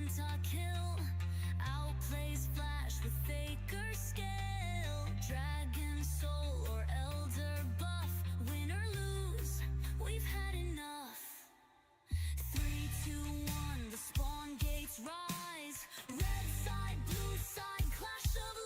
pentakill outplays Flash with Faker skill. Dragon Soul or Elder buff, win or lose, we've had enough. 3, 2, 1, the spawn gates rise. Red side, blue side, clash of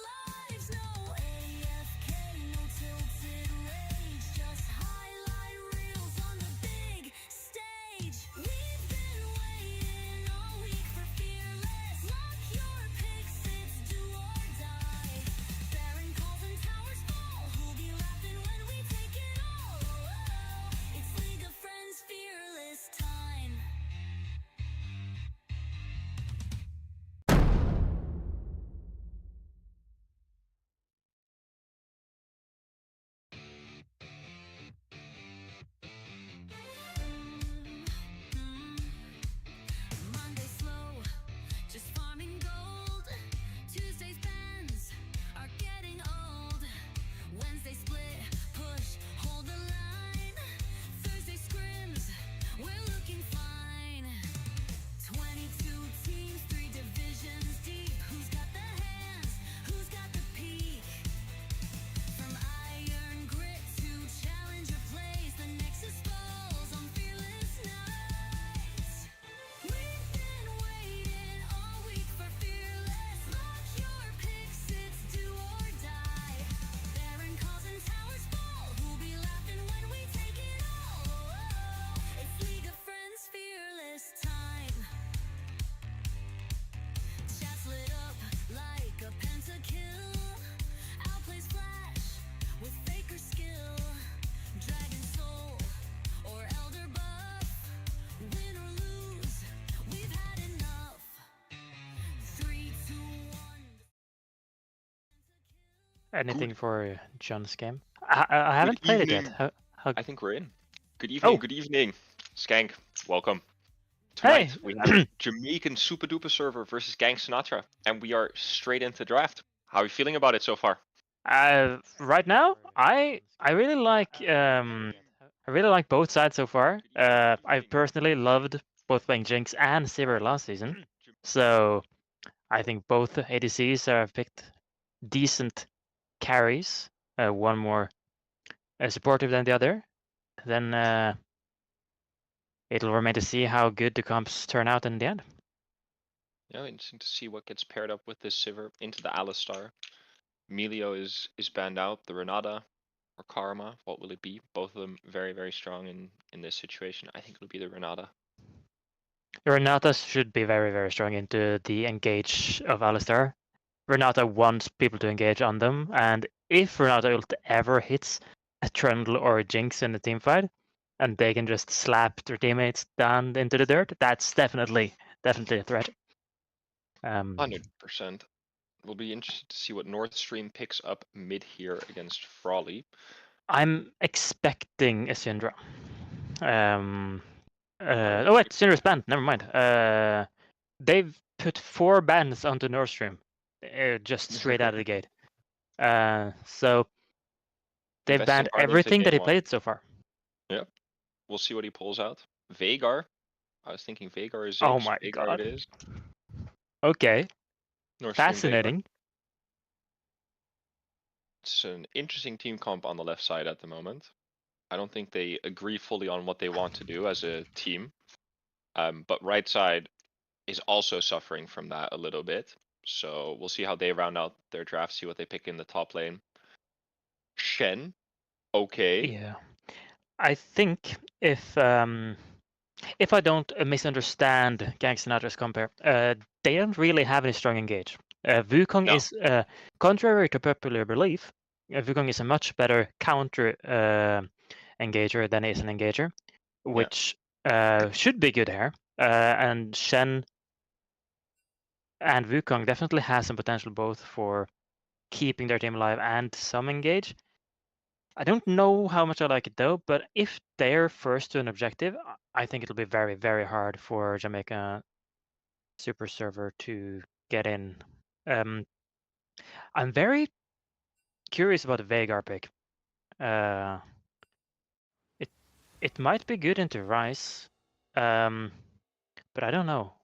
lives. No AFK, no tilted rage, just highlight reels on the big stage. We've been waiting all week for Fearless. Lock your picks, it's do or die. Baron calls and towers fall. Who'll be laughing when we take it all? It's League of Friends Fearless time. Monday slow, just farming gold. Tuesday's bends are getting old. Wednesday split, push, hold the line. Thursday scrims, we're looking fine. 22 teams, 3 divisions deep. Who's got the hands? Who's got the peak? From iron grit to challenger plays, the Nexus falls on fearless nights. We've been waiting all week for Fearless. Lock your picks, it's do or die. Baron calls and towers fall. Who'll be laughing when we take it all? It's League of Friends Fearless time. Chat's lit up like a pentakill. Outplays Flash with Faker skill. Dragon Soul or Elder buff, win or lose, we've had enough. 3, 2, 1. Anything for John's game? I haven't played it yet. evening. How... I think we're in. Good evening, Oh. good evening. Skank, welcome. Tonight Hey! we have Jamaican Super Duper server versus Gank Sinatra, and we are straight into draft. How are you feeling about it so far? Right now, I really like both sides so far. I personally loved both playing Jinx and Sivir last season, so I think both ADCs have picked decent carries. One more supportive than the other. Then it'll remain to see how good the comps turn out in the end. Yeah, interesting to see what gets paired up with this Sivir into the Alistar. Melio is banned out, the Renata or Karma, what will it be? Both of them very, very strong in this situation. I think it'll be the Renata. Renata should be very, very strong into the engage of Alistar. Renata wants people to engage on them, and if Renata ult ever hits a Trundle or a Jinx in the team fight, and they can just slap their teammates down into the dirt, that's definitely a threat. 100%. Will be interested to see what North Stream picks up mid here against Frawley. I'm expecting a Syndra. Oh wait, Syndra's banned. Never mind. They've put 4 bans onto North Stream, just straight out of the gate. So they've Investing banned hard into everything that he game one. played so far. Yep. We'll see what he pulls out. Veigar. I was thinking Veigar is Oh Ziggs. my Veigar god. it is. Okay, North Stream Veigar. fascinating. It's an interesting team comp on the left side at the moment. I don't think they agree fully on what they want to do as a team. But right side is also suffering from that a little bit. So we'll see how they round out their draft, see what they pick in the top lane. Shen, okay. Yeah, I think if I don't misunderstand Gank Sinatra's compare, they don't really have any strong engage. Wukong No. is, contrary to popular belief, Wukong is a much better counter engager than he is an engager, which should be good here. And Shen and Wukong definitely has some potential both for keeping their team alive and some engage. I don't know how much I like it though, but if they're first to an objective, I think it'll be very, very hard for Jamaica Super Server to get in. I'm very curious about the Veigar pick. It might be good into Rise, but I don't know.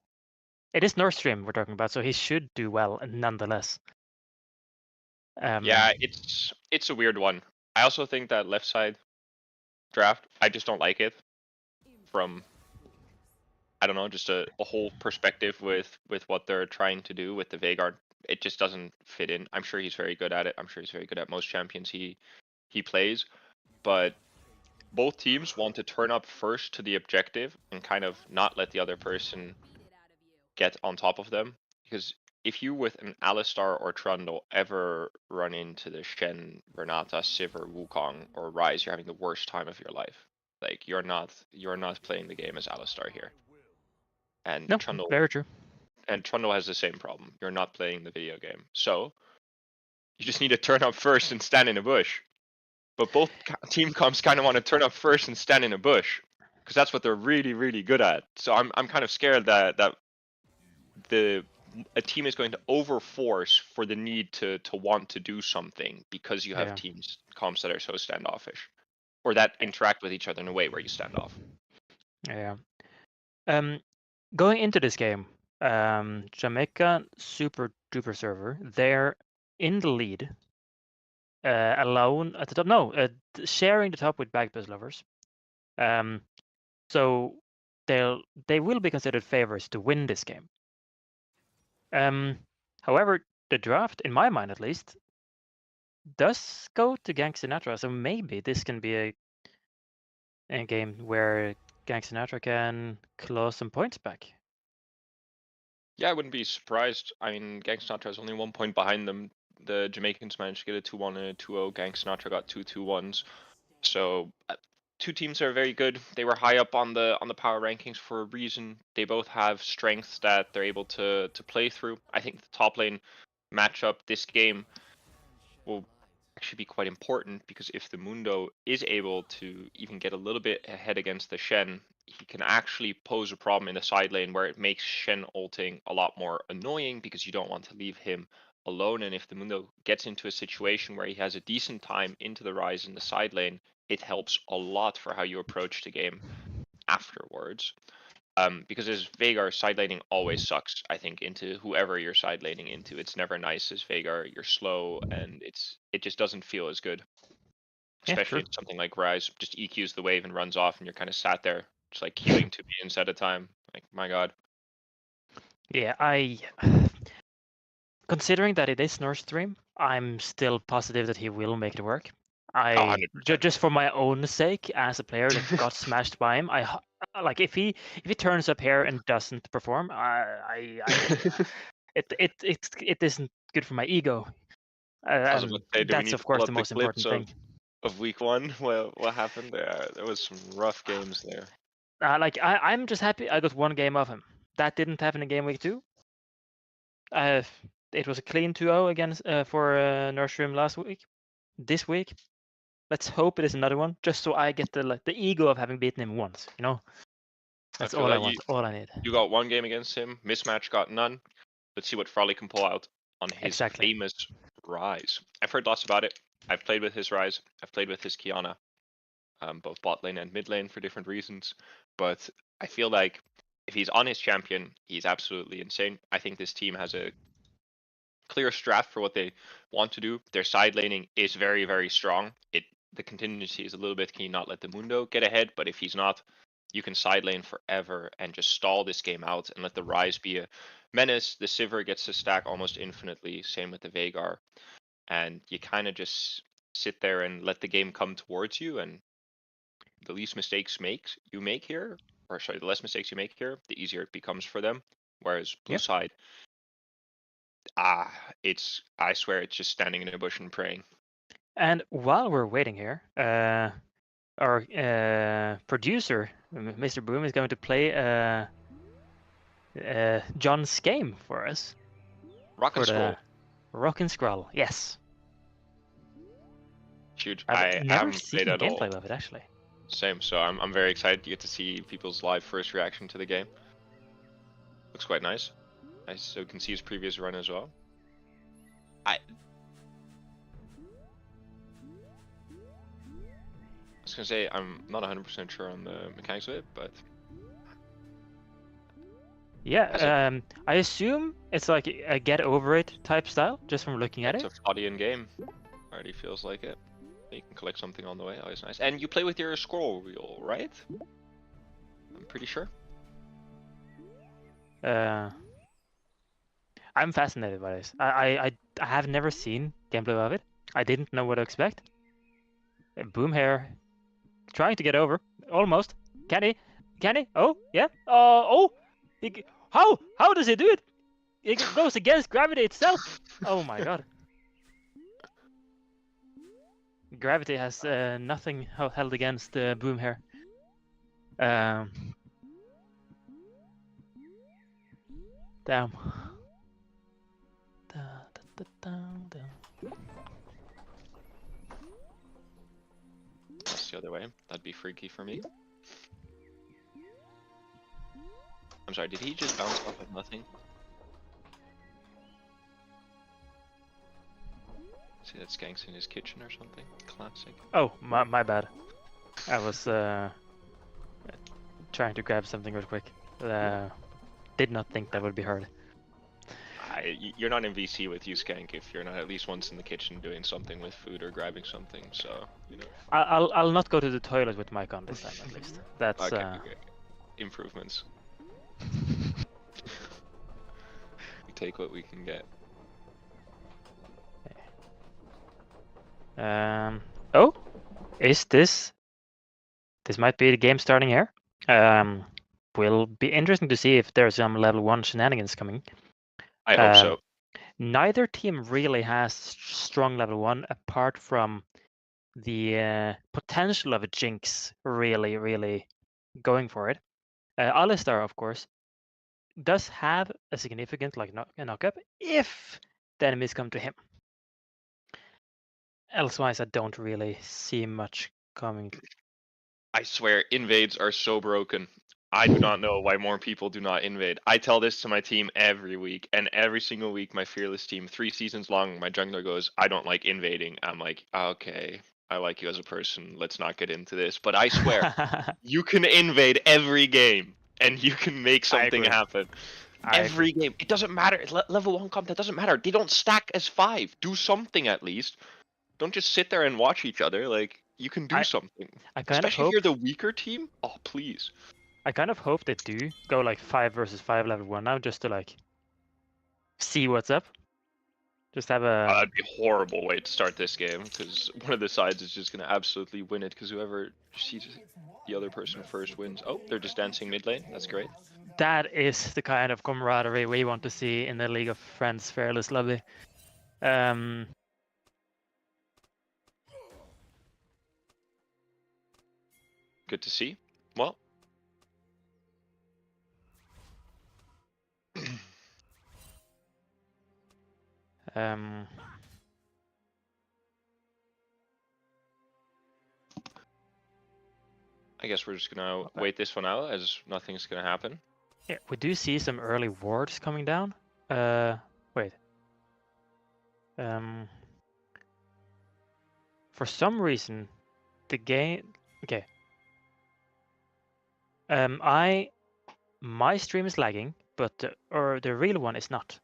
It is Nord Stream we're talking about, so he should do well nonetheless. Yeah, it's a weird one. I also think that left side draft, I just don't like it from, I don't know, just a whole perspective with what they're trying to do with the Veigar. It just doesn't fit in. I'm sure he's very good at it. I'm sure he's very good at most champions he plays, but both teams want to turn up first to the objective and kind of not let the other person get on top of them. Because if you with an Alistar or Trundle ever run into the Shen, Renata, Sivir, Wukong, or Ryze, you're having the worst time of your life. Like you're not playing the game as Alistar here. And No, very true. Trundle has the same problem. You're not playing the video game. So you just need to turn up first and stand in a bush. But both team comps kind of want to turn up first and stand in a bush because that's what they're really, really good at. So I'm kind of scared that a team is going to overforce for the need to want to do something because you have teams comps that are so standoffish or that interact with each other in a way where you stand off. Yeah. Going into this game, Jamaica super duper server. They're in the lead. Alone at the top. No, sharing the top with Bagpiss lovers. So they will be considered favorites to win this game. However, the draft, in my mind at least, does go to Gank Sinatra. So maybe this can be a game where Gank Sinatra can claw some points back. Yeah, I wouldn't be surprised. I mean, Gank Sinatra is only 1 point behind them. The Jamaicans managed to get a 2-1 and a 2-0. Gank Sinatra got 2 2-1s. So two teams are very good. They were high up on the power rankings for a reason. They both have strengths that they're able to play through. I think the top lane matchup this game will actually be quite important because if the Mundo is able to even get a little bit ahead against the Shen, he can actually pose a problem in the side lane where it makes Shen ulting a lot more annoying because you don't want to leave him alone. And if the Mundo gets into a situation where he has a decent time into the Ryze in the side lane, it helps a lot for how you approach the game afterwards. Because as Veigar, side laning always sucks, I think, into whoever you're side laning into. It's never nice as Veigar, you're slow, and it just doesn't feel as good. Especially in something like Ryze, just EQs the wave and runs off, and you're kind of sat there, just like queuing 2 minions at a time. Like, my god. Yeah, considering that it is Nord Stream, I'm still positive that he will make it work. Oh, 100%. Just for my own sake, as a player that got smashed by him, like if he turns up here and doesn't perform, it isn't good for my ego. I was about to say, do we That's need of to course pull the up the most important clips thing. of week 1? What happened there? There was some rough games there. Like I'm just happy I got 1 game of him. That didn't happen in game week 2. It was a clean 2-0 against for Nord Stream last week. This week, let's hope it is another one, just so I get the ego of having beaten him once. You know, that's I feel all I like want. All I need. you got 1 game against him. Mismatch got none. Let's see what Frolly can pull out on his Exactly. famous Ryze. I've heard lots about it. I've played with his Ryze. I've played with his Kiana, both bot lane and mid lane for different reasons. But I feel like if he's on his champion, he's absolutely insane. I think this team has a clear strat for what they want to do. Their side laning is very, very strong. The contingency is a little bit, can you not let the Mundo get ahead? But if he's not, you can side lane forever and just stall this game out and let the Ryze be a menace. The Sivir gets to stack almost infinitely, same with the Veigar. And you kind of just sit there and let the game come towards you, and the least mistakes you make here, or sorry, the less mistakes you make here, the easier it becomes for them. Whereas blue side, I swear it's just standing in a bush and praying. And while we're waiting here, our producer, Mr. Boom, is going to play John's game for us. Rock and Scroll. Rock and Scroll, yes. Huge. I've never haven't seen played at gameplay all. of it actually. Same, so I'm very excited to get to see people's live first reaction to the game. Looks quite nice. So you can see his previous run as well. I was gonna say I'm not 100% sure on the mechanics of it, but Yeah, I assume it's like a get over it type style, just from looking at It's it. a Fodian game. Already feels like it. You can collect something on the way, always nice. And you play with your scroll wheel, right? I'm pretty sure. I'm fascinated by this. I have never seen gameplay of it. I didn't know what to expect. Boom here, trying to get over, almost. Can he? Can he? Oh, yeah. Oh, how does he do it? It goes against gravity itself. Oh my god. Gravity has nothing held against Boom here. Damn. That's the other way. That'd be freaky for me. I'm sorry, did he just bounce off of nothing? See that Skank's in his kitchen or something? Classic. Oh, my bad. I was trying to grab something real quick. Did not think that would be hard. You're not in VC with you, Skank, if you're not at least once in the kitchen doing something with food or grabbing something, so, you know. I'll not go to the toilet with mic on this time, at least. That's okay. Improvements. We take what we can get. Oh, is this? This might be the game starting here. Will be interesting to see if there's some level 1 shenanigans coming. I hope so. Neither team really has strong level 1 apart from the potential of a Jinx really going for it. Alistar, of course, does have a significant knock-up if the enemies come to him. Elsewise, I don't really see much coming. I swear, invades are so broken. I do not know why more people do not invade. I tell this to my team every week, and every single week, my fearless team, 3 seasons long, my jungler goes, I don't like invading. I'm like, okay, I like you as a person. Let's not get into this. But I swear, you can invade every game, and you can make something happen. Every game. It doesn't matter. It's level 1 comp, that doesn't matter. They don't stack as 5. Do something at least. Don't just sit there and watch each other. Like, you can do something. Especially if you're the weaker team. Oh, please. I kind of hope they do go like 5 versus 5 level 1 now, just to like see what's up. Just have a. That'd be a horrible way to start this game, because one of the sides is just gonna absolutely win it, because whoever sees the other person first wins. Oh, they're just dancing mid lane. That's great. That is the kind of camaraderie we want to see in the League of Friends Fearless lobby. Good to see. Well. I guess we're just gonna wait this one out, as nothing's gonna happen. Yeah, we do see some early wards coming down. Wait. For some reason, the game. Okay. My stream is lagging, but the real one is not.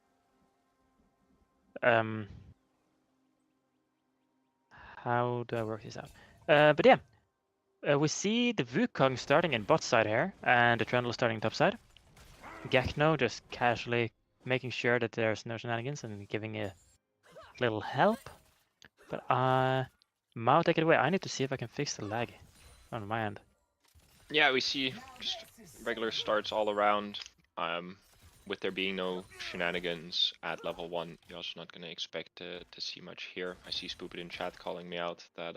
How do I work this out? But yeah, we see the Wukong starting in bot side here, and the Trundle starting top side. Gekno just casually making sure that there's no shenanigans and giving a little help. But Mao, take it away. I need to see if I can fix the lag on my end. Yeah, we see just regular starts all around. With there being no shenanigans at level 1, you're also not going to expect to see much here. I see Spoopid in chat calling me out that,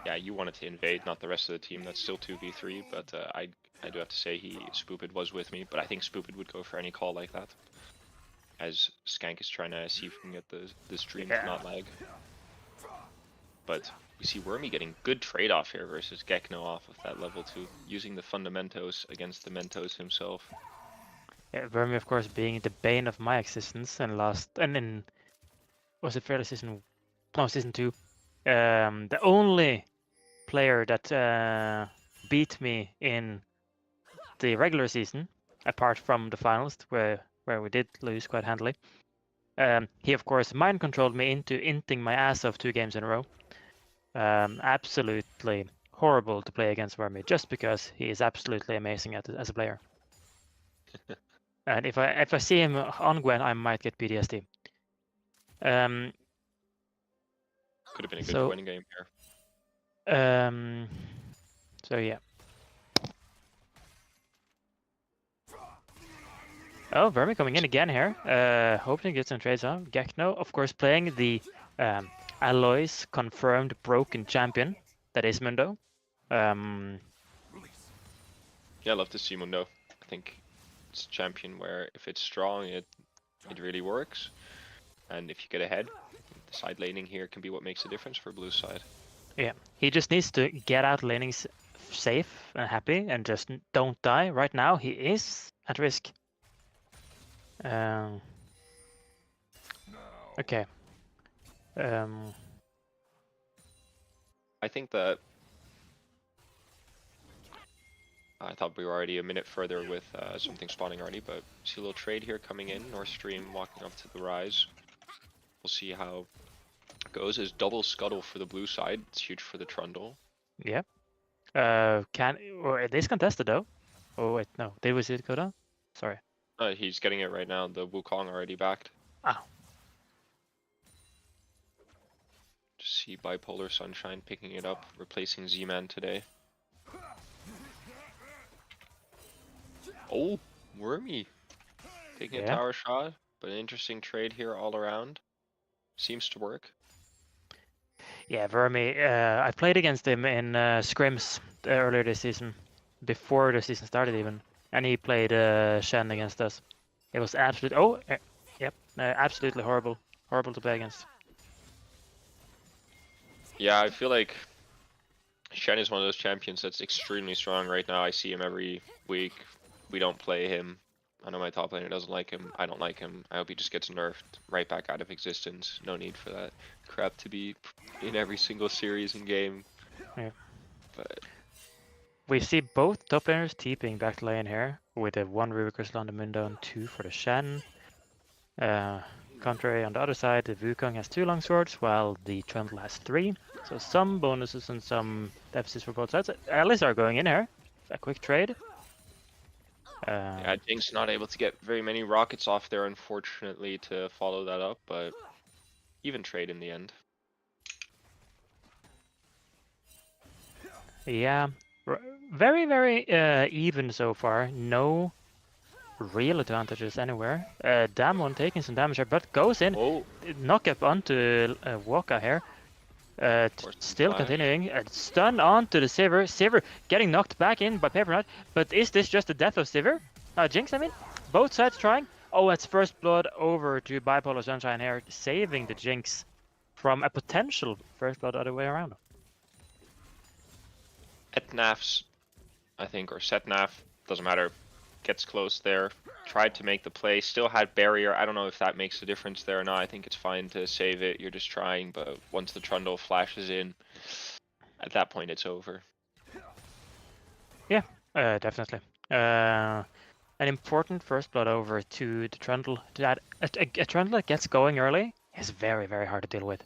yeah, you wanted to invade, not the rest of the team. That's still 2v3, but I do have to say Spoopid was with me, but I think Spoopid would go for any call like that. As Skank is trying to see if we can get the stream to not lag. But we see Wormy getting good trade-off here versus Gekno off of that level 2, using the Fundamentos against the Mentos himself. Yeah, Wormy, of course, being the bane of my existence, and in was it fairly season 2? The only player that beat me in the regular season, apart from the finals where we did lose quite handily. He of course mind controlled me into inting my ass off 2 games in a row. Absolutely horrible to play against Vermi just because he is absolutely amazing as a player. And if I see him on Gwen, I might get PTSD. Could have been a good so- winning game here. So yeah. Oh, Vermi coming in again here. Hoping to get some trades on. Gekno, of course, playing the Alloy's confirmed broken champion. That is Mundo. Yeah, I love to see Mundo. I think it's a champion where if it's strong, it really works. And if you get ahead, the side laning here can be what makes a difference for blue side. Yeah, he just needs to get out laning safe and happy and just don't die. Right now, he is at risk. Okay. I think that I thought we were already a minute further with something spawning already, but see a little trade here coming in. North Stream walking up to the rise. We'll see how it goes. Is double scuttle for the blue side. It's huge for the Trundle. Yeah. Or it is contested though. Oh wait, no. Did we see it go down? Sorry. He's getting it right now. The Wukong already backed. Oh. Just see Bipolar Sunshine picking it up, replacing Z-Man today. Oh, Wormy taking a tower shot, but an interesting trade here all around. Seems to work. Yeah, Vermi. I played against him in scrims earlier this season, before the season started even, and he played Shen against us. It was absolutely absolutely horrible to play against. Yeah, I feel like Shen is one of those champions that's extremely strong right now. I see him every week. We don't play him. I know my top laner doesn't like him. I don't like him. I hope he just gets nerfed right back out of existence. No need for that crap to be in every single series and game. Yeah. But we see both top laners TPing back lane here with a 1 Ruby Crystal on the Mundo and 2 for the Shen. Contrary on the other side, the Wukong has 2 long swords while the Trundle has 3. So some bonuses and some deficits for both sides. Allies are going in here. A quick trade. yeah, Jinx not able to get very many rockets off there, unfortunately, to follow that up, but even trade in the end. Yeah, very, very even so far. No real advantages anywhere. Damwon taking some damage here, but goes in. Oh, Knock up onto Waka here. Still continuing. Stun onto the Sivir. Sivir getting knocked back in by Paper Knight. But is this just the death of Sivir? Jinx, I mean. Both sides trying. Oh, it's first blood over to Bipolar Sunshine here, saving the Jinx from a potential first blood other way around. Etnaf's, I think, or Setnaf, doesn't matter, gets close there. Tried to make the play, still had barrier. I don't know if that makes a difference there or not. I think it's fine to save it. You're just trying, but once the Trundle flashes in, at that point it's over. Yeah, definitely. An important first blood over to the Trundle. That a Trundle that gets going early is very, very hard to deal with.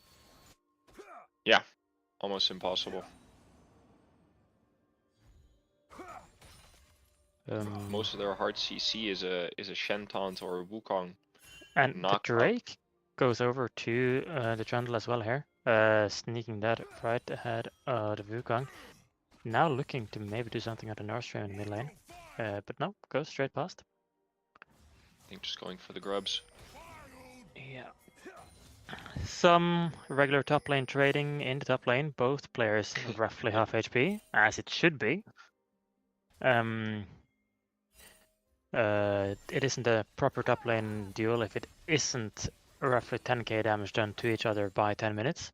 Yeah, almost impossible. Most of their hard CC is a Shen taunt or a Wukong. And the Knockout. Drake goes over to the Trundle as well here, sneaking that right ahead of the Wukong. Now looking to maybe do something at the North Stream in the mid lane, but no, goes straight past. I think just going for the grubs. Yeah. Some regular top lane trading in the top lane, both players roughly half HP, as it should be. It isn't a proper top lane duel if it isn't roughly 10k damage done to each other by 10 minutes.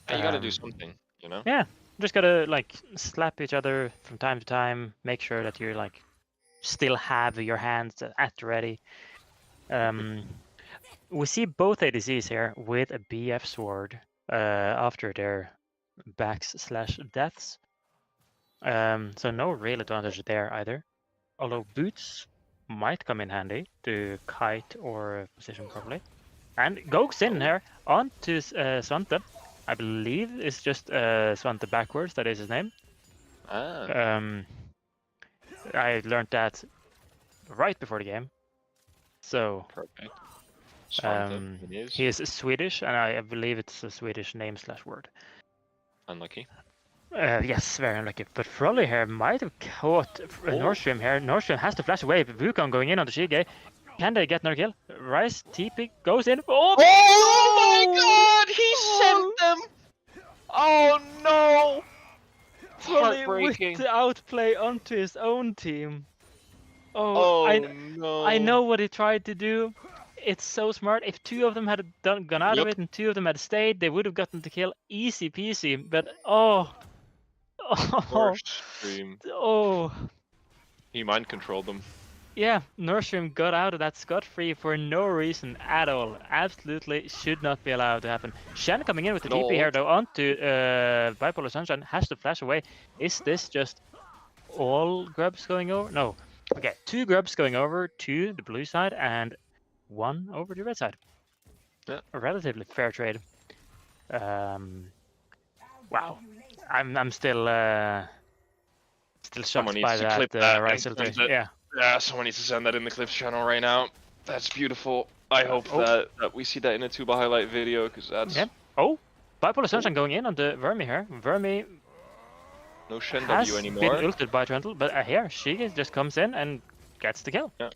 And you gotta do something, you know? Yeah, just gotta like slap each other from time to time, make sure that you're like still have your hands at the ready. We see both ADCs here with a BF sword after their backs/deaths. So no real advantage there either. Although Boots might come in handy to kite or position properly. And goes in here onto Svante. I believe it's just Svante backwards, that is his name. Ah, I learned that right before the game. So perfect. Svante, it is. he is Swedish, and I believe it's a Swedish name / word. Unlucky. Yes, very unlucky. But Frolly here might have caught Nordstrom here. Nordstrom has to flash away. Wukong going in on the Shige. Can they get another kill? Rice, TP goes in. Oh, my no! god! He sent them! Oh no! Frolly with Heartbreaking. the outplay onto his own team. Oh I no. know what he tried to do. It's so smart. If two of them had gone out of Yep. it and two of them had stayed, they would have gotten the kill easy peasy. But oh, Stream. oh. He mind controlled them. Yeah, Nordstrom got out of that scot-free for no reason at all. Absolutely should not be allowed to happen. Shen coming in with the No. TP here though onto Bipolar Sunshine. Has to flash away. Is this just all grubs going over? No. Okay, 2 grubs going over to the blue side and 1 over to the red side. Yeah. A relatively fair trade. Wow. I'm still Someone shocked needs by to clip that that Rice and ulti. send it. Yeah. Yeah, someone needs to send that in the clips channel right now. That's beautiful. I hope that we see that in a Tuba highlight video, because that's... Yeah. Oh, Bipolar Sunshine going in on the Vermi here. Vermi no Shen has W been anymore. ulted by Trundle, but here she just comes in and gets the kill. Yeah.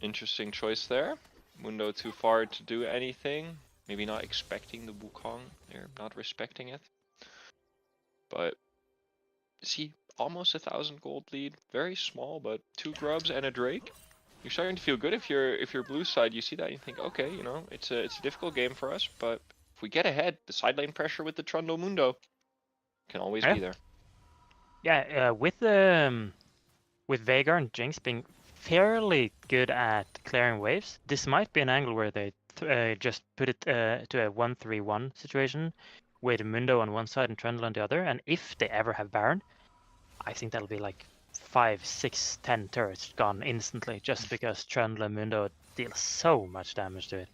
Interesting choice there. Mundo too far to do anything. Maybe not expecting the Wukong. They're not respecting it. But see, almost 1,000 gold lead. Very small, but 2 grubs and a Drake. You're starting to feel good if you're blue side. You see that, you think, okay, you know, it's a difficult game for us, but if we get ahead, the side lane pressure with the Trundle Mundo can always be there. Yeah, with Veigar and Jinx being fairly good at clearing waves, this might be an angle where they just put it to a 1-3-1 situation with Mundo on one side and Trundle on the other. And if they ever have Baron, I think that'll be like 5, 6, 10 turrets gone instantly, just because Trundle and Mundo deal so much damage to it.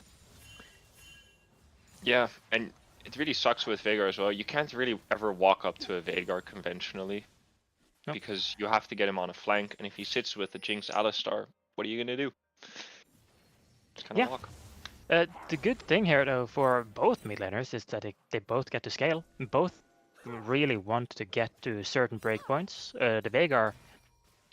Yeah, and it really sucks with Veigar as well. You can't really ever walk up to a Veigar conventionally. Nope. Because you have to get him on a flank, and if he sits with the Jinx Alistar, what are you gonna do? Just kind of walk. The good thing here, though, for both mid laners is that they both get to scale. Both really want to get to certain breakpoints. The Veigar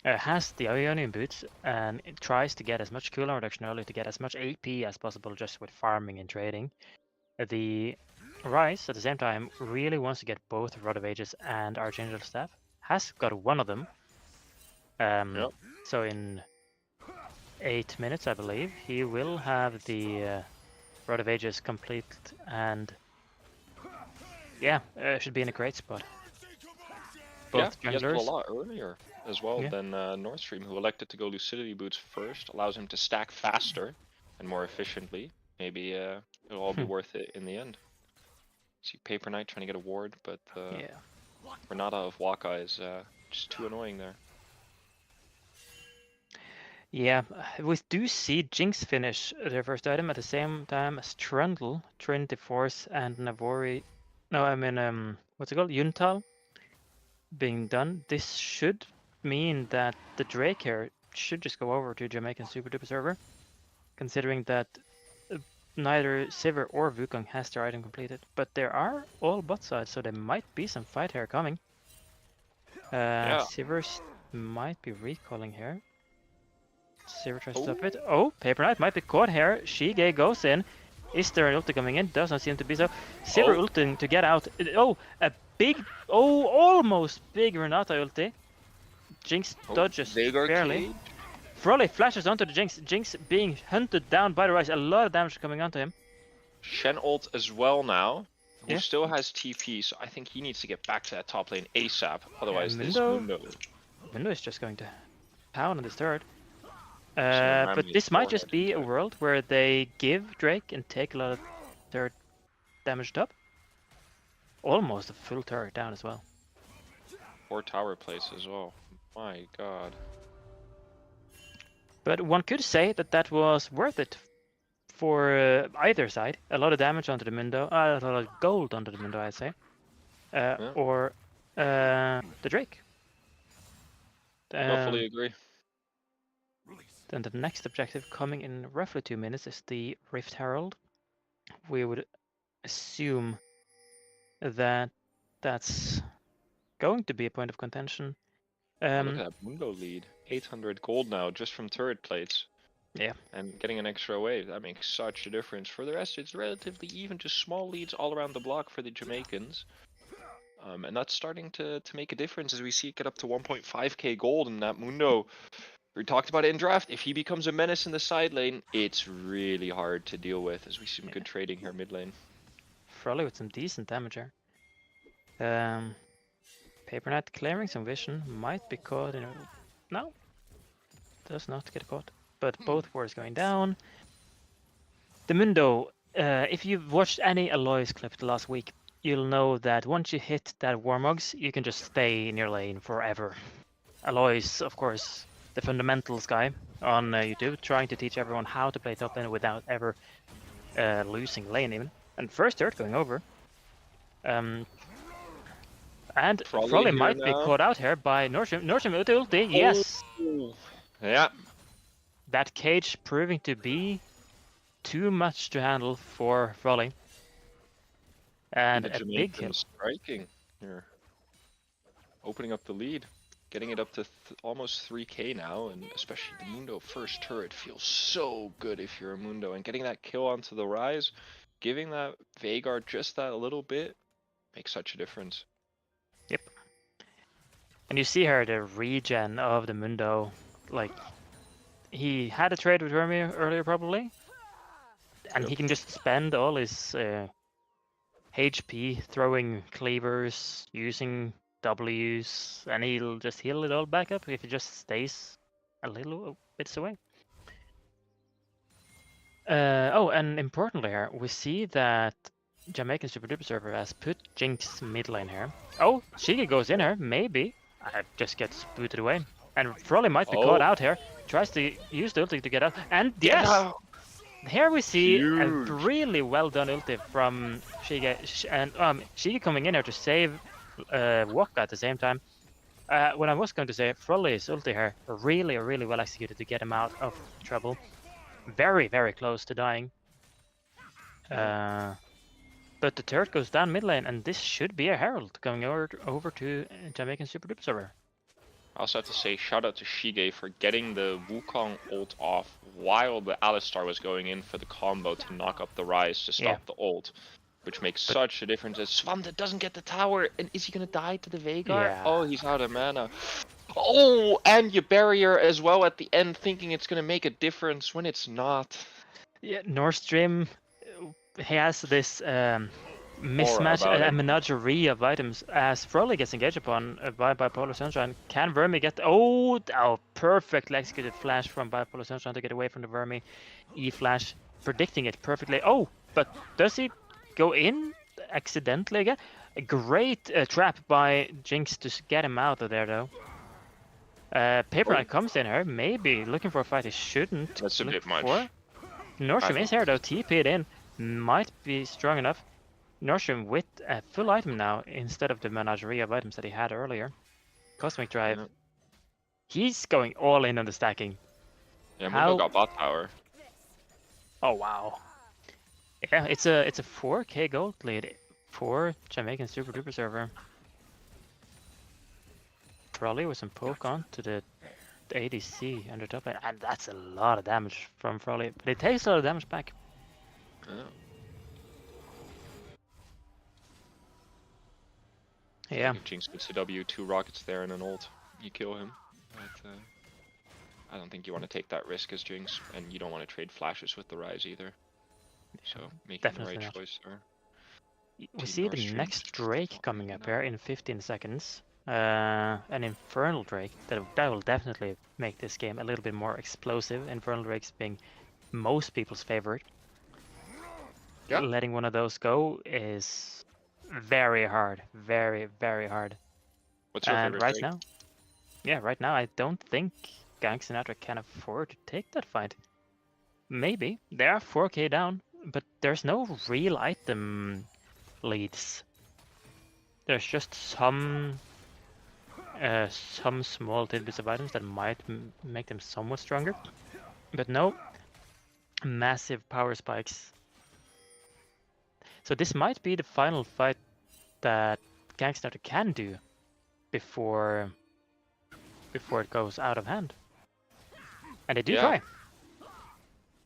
has the Ionian boots and it tries to get as much cooldown reduction early to get as much AP as possible just with farming and trading. The Rice, at the same time, really wants to get both Rod of Ages and Archangel Staff. Has got one of them. So in 8 minutes, I believe, he will have the Rod of Ages complete, and yeah, should be in a great spot. Both he has a junglers. lot earlier as well than Nordstream, who elected to go Lucidity Boots first, allows him to stack faster and more efficiently. Maybe it'll all be worth it in the end. See Paper Knight trying to get a ward, but Renata of Waka is just too annoying there. Yeah, we do see Jinx finish their first item at the same time as Trundle, Trinity Force, and Navori. No, I mean, what's it called? Yuntal being done. This should mean that the Drake here should just go over to Jamaican Super Duper server, considering that neither Sivir or Wukong has their item completed. But there are all bot sides, so there might be some fight here coming. Sivir might be recalling here. Sivir tries to stop it. Oh, Paper Knight might be caught here. Shige goes in. Is there an ulti coming in? Doesn't seem to be so. Sivir ulting to get out. Oh, a big, almost big Renata ulti. Jinx dodges barely. Frolly flashes onto the Jinx. Jinx being hunted down by the Rice. A lot of damage coming onto him. Shen ult as well now, who still has TP, so I think he needs to get back to that top lane ASAP. Otherwise, this Mundo is just going to pound on this turret. But this might just be a world where they give Drake and take a lot of turret damage up. Almost a full turret down as well. 4 tower plays as well. My god. But one could say that that was worth it for either side. A lot of damage onto the Mundo, a lot of gold onto the Mundo, I'd say. Or the Drake. No, fully agree. Then the next objective coming in roughly 2 minutes is the Rift Herald. We would assume that that's going to be a point of contention. Oh, look at that Mundo lead. 800 gold now just from turret plates. Yeah. And getting an extra wave, that makes such a difference. For the rest, it's relatively even, just small leads all around the block for the Jamaicans. And that's starting to make a difference as we see it get up to 1.5k gold in that Mundo. We talked about it in draft. If he becomes a menace in the side lane, it's really hard to deal with, as we see some good trading here mid lane. Frolly with some decent damage here. Paper Knight clearing some vision, might be caught in a... No, does not get caught. But both wards going down. The Mundo, if you've watched any Aloys clip the last week, you'll know that once you hit that Warmogs, you can just stay in your lane forever. Aloys, of course, the fundamentals guy on YouTube, trying to teach everyone how to play top lane without ever losing lane even. And first turret going over. And Frolly might be caught out here by Norsham. Norsham ulti, yes! Yeah. That cage proving to be too much to handle for Frolly. And a big kill. Striking here. Opening up the lead. Getting it up to almost 3k now, and especially the Mundo first turret feels so good if you're a Mundo. And getting that kill onto the Rise, giving that Veigar just that little bit, makes such a difference. Yep. And you see here the regen of the Mundo. Like, he had a trade with Vermi earlier probably, and he can just spend all his HP throwing cleavers, using W's, and he'll just heal it all back up if he just stays a little bits away. Oh, and importantly here, we see that Jamaican Super Duper server has put Jinx mid lane here. Oh, Shigi goes in here, maybe. Just gets booted away. And Frolly might be caught out here. Tries to use the ulti to get out. And yes! Here we see a really well done ulti from Shigi. And Shigi coming in here to save Waka at the same time. What I was going to say, Frolly's ulti here, really well executed to get him out of trouble. Very, very close to dying. But the turret goes down mid lane, and this should be a Herald going over to Jamaican Super Duper server. I also have to say shout out to Shige for getting the Wukong ult off while the Alistar was going in for the combo to knock up the Rise to stop the ult, which makes such a difference. As Svanda doesn't get the tower, and is he gonna die to the Veigar? Yeah. Oh, he's out of mana. Oh, and you barrier as well at the end, thinking it's gonna make a difference when it's not. Yeah, Nordstream, he has this mismatch, a menagerie of items as Frolly gets engaged upon by Bipolar Sunshine. Can Vermi get... Oh, perfectly executed flash from Bipolar Sunshine to get away from the Vermi. E-flash, predicting it perfectly. Oh, but does he go in accidentally again? A great trap by Jinx to get him out of there, though. Paper Knight comes in here, maybe looking for a fight he shouldn't. That's a bit much. Nordstream is here, though, TP'd in. Might be strong enough. Nordstream with a full item now instead of the menagerie of items that he had earlier. Cosmic Drive. Yeah. He's going all in on the stacking. Yeah, Mundo got bot power. Oh wow. Yeah, it's a 4k gold lead for Jamaican Super Duper server. Frolly with some poke on to the ADC under top lane, and that's a lot of damage from Frolly, but it takes a lot of damage back. Oh. Yeah. If Jinx gets a W, 2 rockets there and an ult, you kill him. But I don't think you want to take that risk as Jinx, and you don't want to trade flashes with the Rise either. So making Definitely the right not. choice there. We see the next Drake coming up here in 15 seconds. An Infernal Drake that will definitely make this game a little bit more explosive. Infernal Drakes being most people's favorite. Yeah. Letting one of those go is very hard, very hard. What's your favorite right Drake? now? Yeah, right now I don't think Gank Sinatra can afford to take that fight. Maybe. They are 4k down, but there's no real item leads. There's just some small tidbits of items that might make them somewhat stronger, but no massive power spikes. So this might be the final fight that Gank Sinatra can do before it goes out of hand. And they do Yeah. try.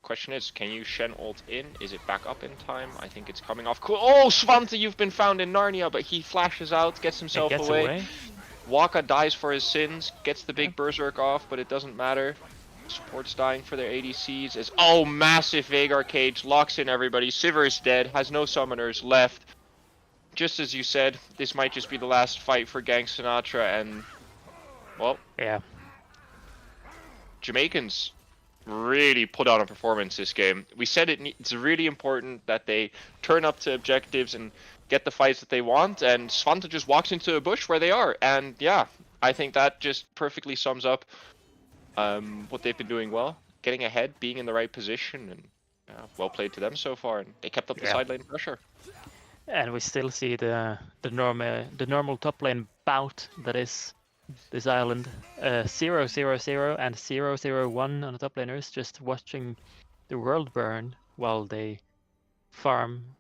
Question is, can you Shen ult in? Is it back up in time? I think it's coming off. Cool. Oh, Svante, you've been found in Narnia, but he flashes out, gets It himself gets away. away. Waka dies for his sins, gets the big berserk off, but it doesn't matter. Support's dying for their ADCs. As massive Veigar cage locks in everybody. Sivir is dead, has no summoners left. Just as you said, this might just be the last fight for Gank Sinatra, and well, Yeah. Jamaicans really put on a performance this game. We said it's really important that they turn up to objectives and get the fights that they want, and Svante just walks into a bush where they are, and yeah, I think that just perfectly sums up what they've been doing well, getting ahead, being in the right position, and well played to them so far, and they kept up the Yeah. side lane pressure. And we still see the normal top lane bout that is this island. 0-0-0 and 0-0-1 on the top laners, just watching the world burn while they farm.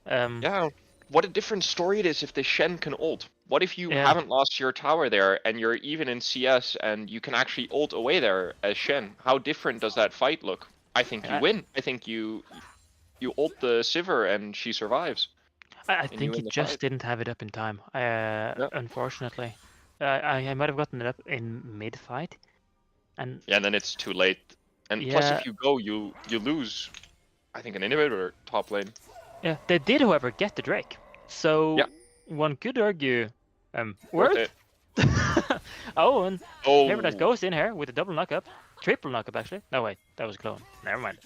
Yeah, what a different story it is if the Shen can ult. What if you Yeah. haven't lost your tower there and you're even in CS and you can actually ult away there as Shen? How different does that fight look? I think you Yeah. win. I think you ult the Sivir and she survives. I And you think win he the just fight. didn't have it up in time. Unfortunately, I might have gotten it up in mid-fight, and Yeah, and then it's too late. And plus, Yeah. if you go, you lose. I think an inhibitor top lane. yeah, they did, however, get the Drake. So Yeah. one could argue, Worth worth. it. Oh, and Oh, Paradise goes in here with a double knockup, triple knockup actually. No wait, that was clone. Never mind.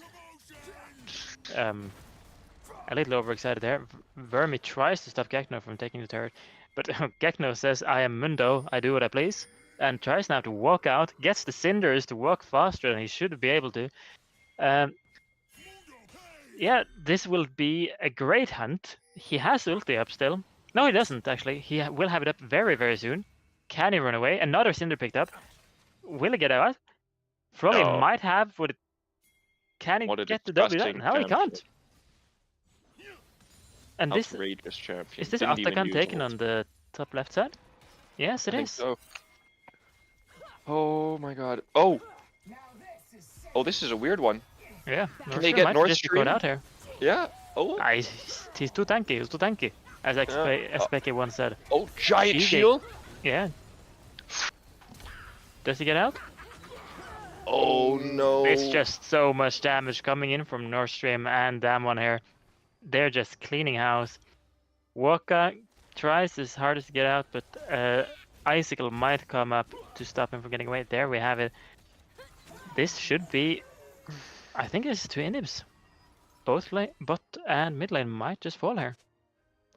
A little overexcited there. Vermi tries to stop Gekno from taking the turret, but Gekno says, "I am Mundo. I do what I please," and tries now to walk out. Gets the Cinders to walk faster than he should be able to. Yeah, this will be a great hunt. He has ulti up still. No, he doesn't actually. He will have it up very, very soon. Can he run away? Another Cinder picked up. Will he get out? Frolly No. might have. Would it? Can he What a get the W? disgusting No, he champion. can't. And this Outrageous champion. is this Didn't even Atakan use taken ult. on the top left side? Yes, it I think is. so. Oh my god. Oh! Oh, this is a weird one. Yeah. Can they get might Nord just be caught Stream? out here. Yeah. Oh. He's too tanky. He's too tanky, as Becky once said. Oh, giant GG. shield. Yeah. Does he get out? Oh no. It's just so much damage coming in from Nord Stream and Damwon here. They're just cleaning house. Waka tries his hardest to get out, but Icicle might come up to stop him from getting away. There we have it. This should be... I think it's two inhibs. Both lane, bot and mid lane might just fall here.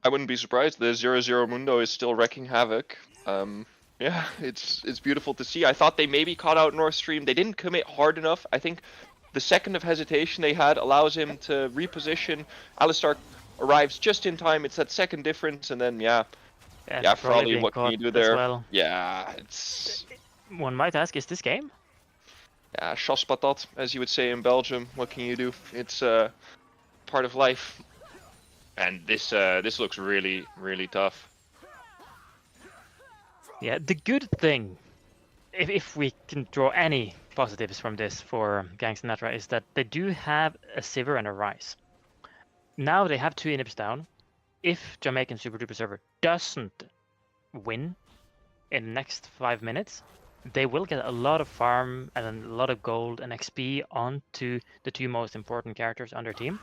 I wouldn't be surprised. The 0-0 Mundo is still wrecking havoc. Yeah, it's beautiful to see. I thought they maybe caught out North Stream. They didn't commit hard enough. I think the second of hesitation they had allows him to reposition. Alistar arrives just in time. It's that second difference, and then yeah, Frolly Frolly, being what can you caught do as there? well. Yeah, it's One might ask, is this game? yeah, chos patat, as you would say in Belgium. What can you do? It's part of life. And this looks really, really tough. Yeah, the good thing, if we can draw any positives from this for Gank Sinatra, is that they do have a Sivir and a Ryze. Now they have two inhibs down. If Jamaican Super Duper Server doesn't win in the next 5 minutes, they will get a lot of farm and a lot of gold and XP onto the two most important characters on their team.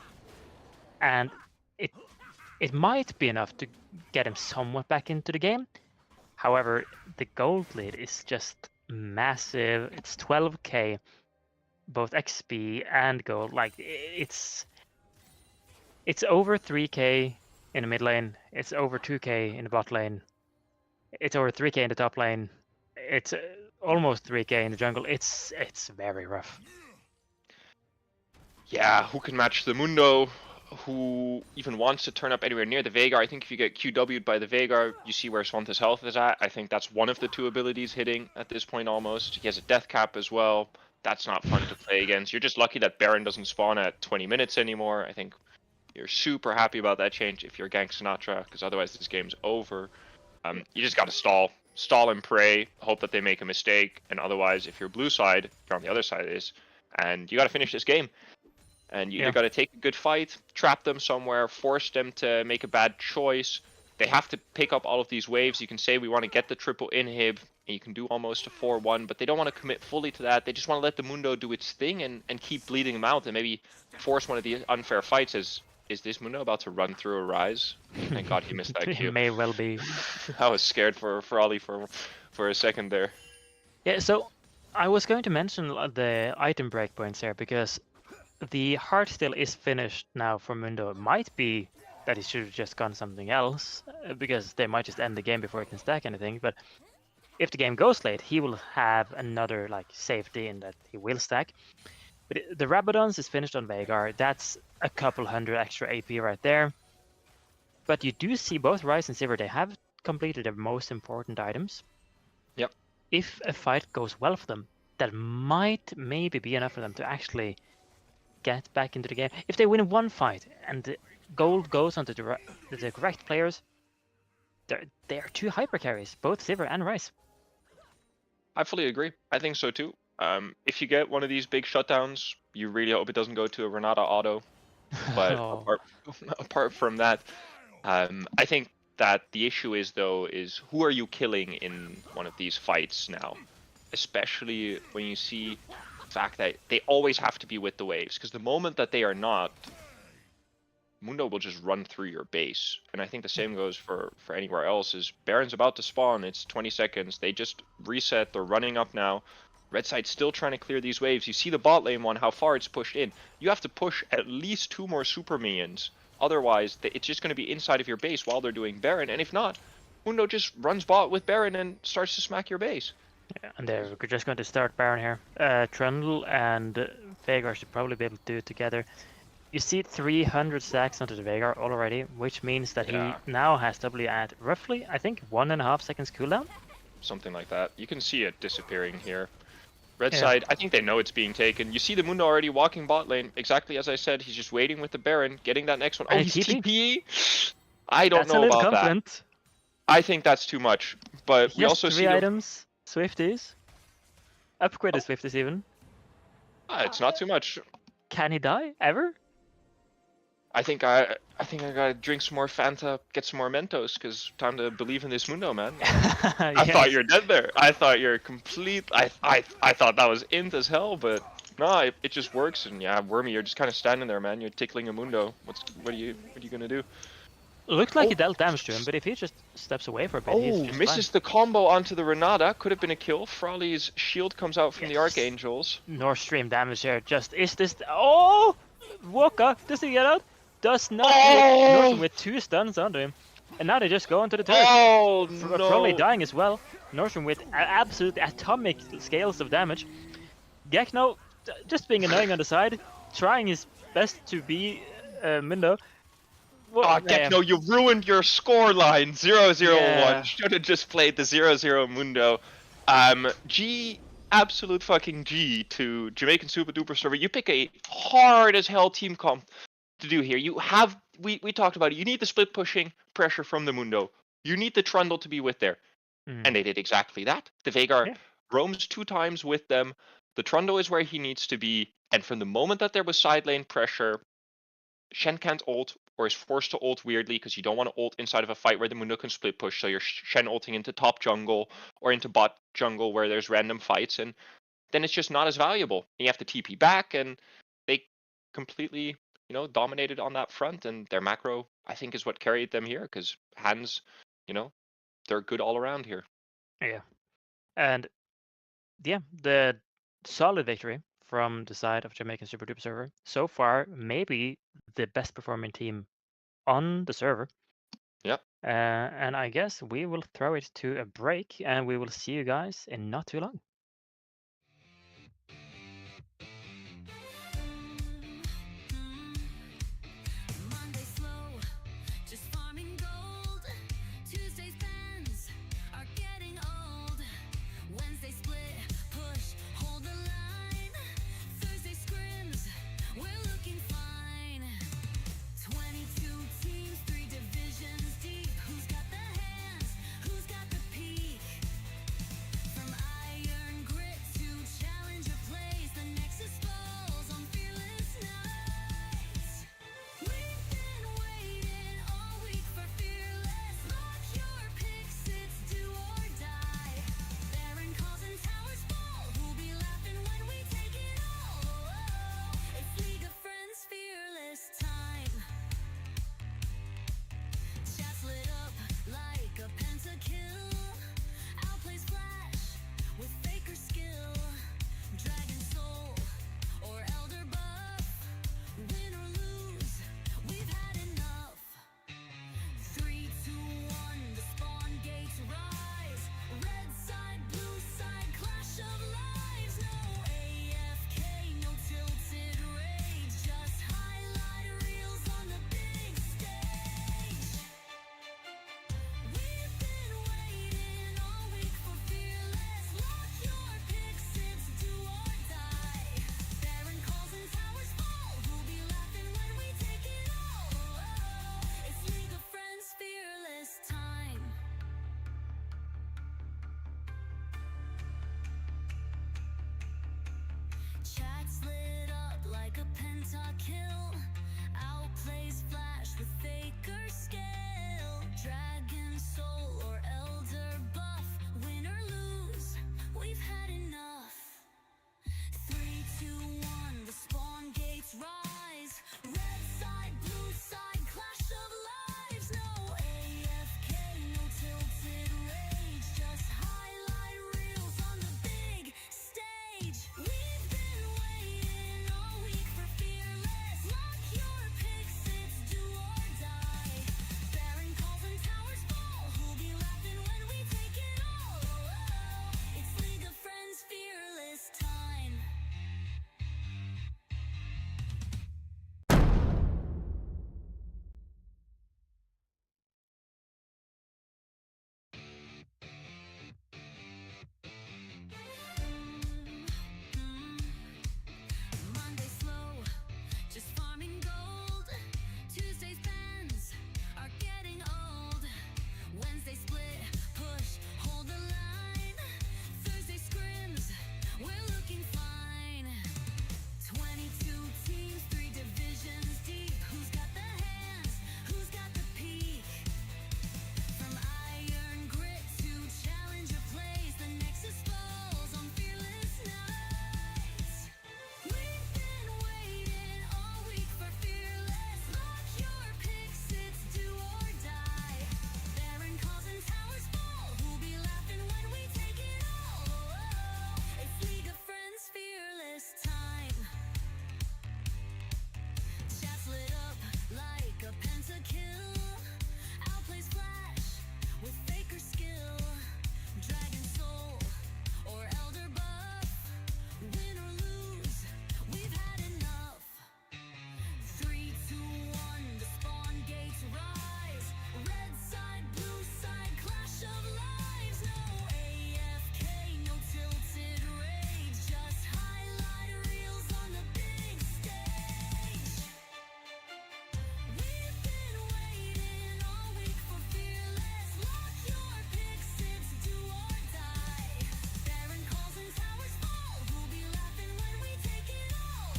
And it might be enough to get him somewhat back into the game. However, the gold lead is just massive. It's 12k, both XP and gold. Like it's over 3k in the mid lane. It's over 2k in the bot lane. It's over 3k in the top lane. It's almost 3k in the jungle. It's very rough. Yeah, who can match the Mundo? Who even wants to turn up anywhere near the Veigar? I think if you get QW'd by the Veigar, you see where Swanta's health is at. I think that's one of the two abilities hitting at this point almost. He has a death cap as well. That's not fun to play against. You're just lucky that Baron doesn't spawn at 20 minutes anymore. I think you're super happy about that change if you're Gank Sinatra, because otherwise this game's over. You just gotta stall and pray, hope that they make a mistake, and otherwise, if you're blue side, you're on the other side of this, and you gotta finish this game. And you either got to take a good fight, trap them somewhere, force them to make a bad choice. They have to pick up all of these waves. You can say we want to get the triple inhib, and you can do almost a 4-1, but they don't want to commit fully to that. They just want to let the Mundo do its thing and keep bleeding them out and maybe force one of the unfair fights. Is this Mundo about to run through a Rise? Thank God he missed that It Q. may well be. I was scared for Ollie for a second there. Yeah, so I was going to mention the item breakpoints here because the heart still is finished now for Mundo. It might be that he should have just gone something else because they might just end the game before he can stack anything. But if the game goes late, he will have another like safety in that he will stack. But the Rabadons is finished on Veigar. That's a couple hundred extra AP right there. But you do see both Rise and Sivir, they have completed their most important items. Yep. If a fight goes well for them, that might maybe be enough for them to actually get back into the game. If they win one fight and the gold goes onto the correct players, they are two hyper carries, both Sivir and Rise. I fully agree. I think so too. If you get one of these big shutdowns, you really hope it doesn't go to a Renata auto. But Oh. apart from that, I think that the issue is who are you killing in one of these fights now? Especially when you see the fact that they always have to be with the waves, because the moment that they are not, Mundo will just run through your base. And I think the same goes for anywhere else. Is Baron's about to spawn, it's 20 seconds, they just reset, they're running up now. Red side's still trying to clear these waves. You see the bot lane one, how far it's pushed in. You have to push at least 2 more super minions. Otherwise, it's just going to be inside of your base while they're doing Baron. And if not, Mundo just runs bot with Baron and starts to smack your base. Yeah, and they're just going to start Baron here. Trundle and Veigar should probably be able to do it together. You see 300 stacks onto the Veigar already, which means that he now has W at roughly, I think, 1.5 seconds cooldown. Something like that. You can see it disappearing here. Red side, I think they know it's being taken. You see the Mundo already walking bot lane. Exactly as I said, he's just waiting with the Baron, getting that next one. Oh, he's TP? I don't know about that. I think that's too much. But we also see 3 items, Swifties. Upgraded Swifties even. It's not too much. Can he die ever? I think I gotta drink some more Fanta, get some more Mentos, cause time to believe in this Mundo, man. I thought you're dead there. I thought you're complete. I thought that was int as hell, but no, it just works. And yeah, Wormy, you're just kind of standing there, man. You're tickling a Mundo. What are you gonna do? Looked like he dealt damage to him, but if he just steps away for a bit, he's just misses the combo onto the Renata. Could have been a kill. Frawley's shield comes out from the Archangels. North Stream damage here. Just is this? Oh, Waka, does he get out? Does not. Northern with 2 stuns onto him, and now they just go into the turret. Oh no! Frawley dying as well. Northern with absolute atomic scales of damage. Gekno just being annoying on the side, trying his best to be Mundo. Gekno, you ruined your score line. 0-0-1. Should have just played the 0-0 Mundo. G, absolute fucking G to Jamaican Super Duper Server. You pick a hard as hell team comp to do here. You have, we talked about it. You need the split pushing pressure from the Mundo. You need the Trundle to be with there. And they did exactly that. The Veigar roams 2 times with them. The Trundle is where he needs to be. And from the moment that there was side lane pressure, Shen can't ult, or is forced to ult weirdly because you don't want to ult inside of a fight where the Mundo can split push. So you're Shen ulting into top jungle or into bot jungle where there's random fights, and then it's just not as valuable. You have to TP back, and they completely, dominated on that front. And their macro, I think, is what carried them here, because hands, they're good all around here. Yeah, and the solid victory from the side of Jamaican Super Duper Server. So far, maybe the best performing team on the server. Yep. And I guess we will throw it to a break, and we will see you guys in not too long. pentakill. Outplays Flash with Faker skill. Dragon Soul or Elder buff. Win or lose, we've had enough. 3, 2, 1, the spawn gates rise. Red side, blue side, clash of lives. No AFK, no tilted rage. Just highlight reels on the big stage. We've been waiting all week for Fearless. Lock your picks, it's do or die. Baron calls and towers fall. Who'll be laughing when we take it all? It's League of Friends Fearless time. Monday slow, just farming gold. Tuesday's bans are getting old. Wednesday split, push, hold the line. Thursday scrims, we're looking fine. 22 teams, 3 divisions deep. Who's got the hands? Who's got the peak? From iron grit to challenger plays, the Nexus falls on fearless nights. We've been waiting all week for Fearless. Lock your picks, it's do or die. Baron calls and towers fall. Who'll be laughing when we take it all? It's League of Friends Fearless time. Chat's lit up like a pentakill. Outplays Flash with Faker skill. Dragon Soul or Elder buff. Win or lose, we've had enough. 3, 2, 1, the spawn gates rise. Red side, blue side, clash of lives. No AFK, no tilted rage. Just highlight reels on the big stage. We've been waiting all week for Fearless. Lock your picks, it's do or die. Baron calls and towers fall. Who'll be laughing when we take it all?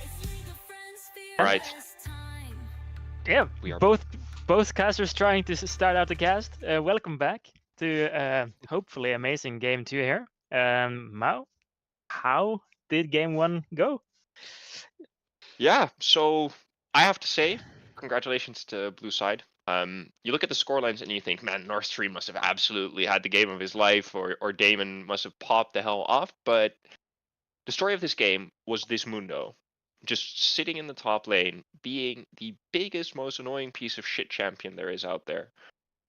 It's League of Friends Right. Fearless time. Yeah, We are- both casters trying to start out the cast. Welcome back to hopefully amazing game 2 here. Mao, how did game 1 go? Yeah, so I have to say, congratulations to Blue Side. You look at the scorelines and you think, man, North Stream must have absolutely had the game of his life, or Damon must have popped the hell off. But the story of this game was this Mundo, just sitting in the top lane, being the biggest, most annoying piece of shit champion there is out there,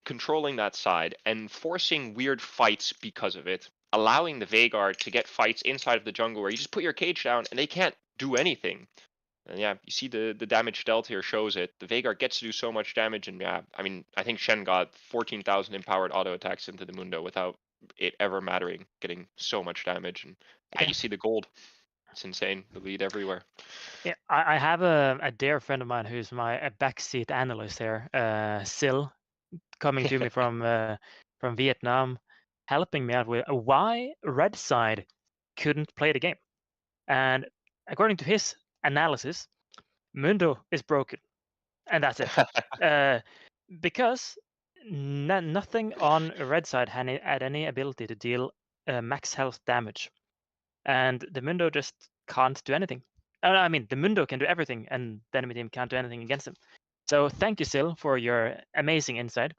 controlling that side and forcing weird fights because of it, allowing the Veigar to get fights inside of the jungle where you just put your cage down and they can't do anything. And yeah, you see the damage dealt here shows it. The Veigar gets to do so much damage, and yeah, I mean, I think Shen got 14,000 empowered auto attacks into the Mundo without it ever mattering, getting so much damage. And yeah, Yeah. you see the gold. It's insane. The lead everywhere. Yeah, I have a dear friend of mine who's my backseat analyst here, Sil, coming to me from Vietnam, helping me out with why Red Side couldn't play the game. And according to his analysis, Mundo is broken, and that's it. Because nothing on Red Side had any ability to deal max health damage, and the Mundo just can't do anything. I mean, the Mundo can do everything, and the enemy team can't do anything against him. So thank you, Sil, for your amazing insight.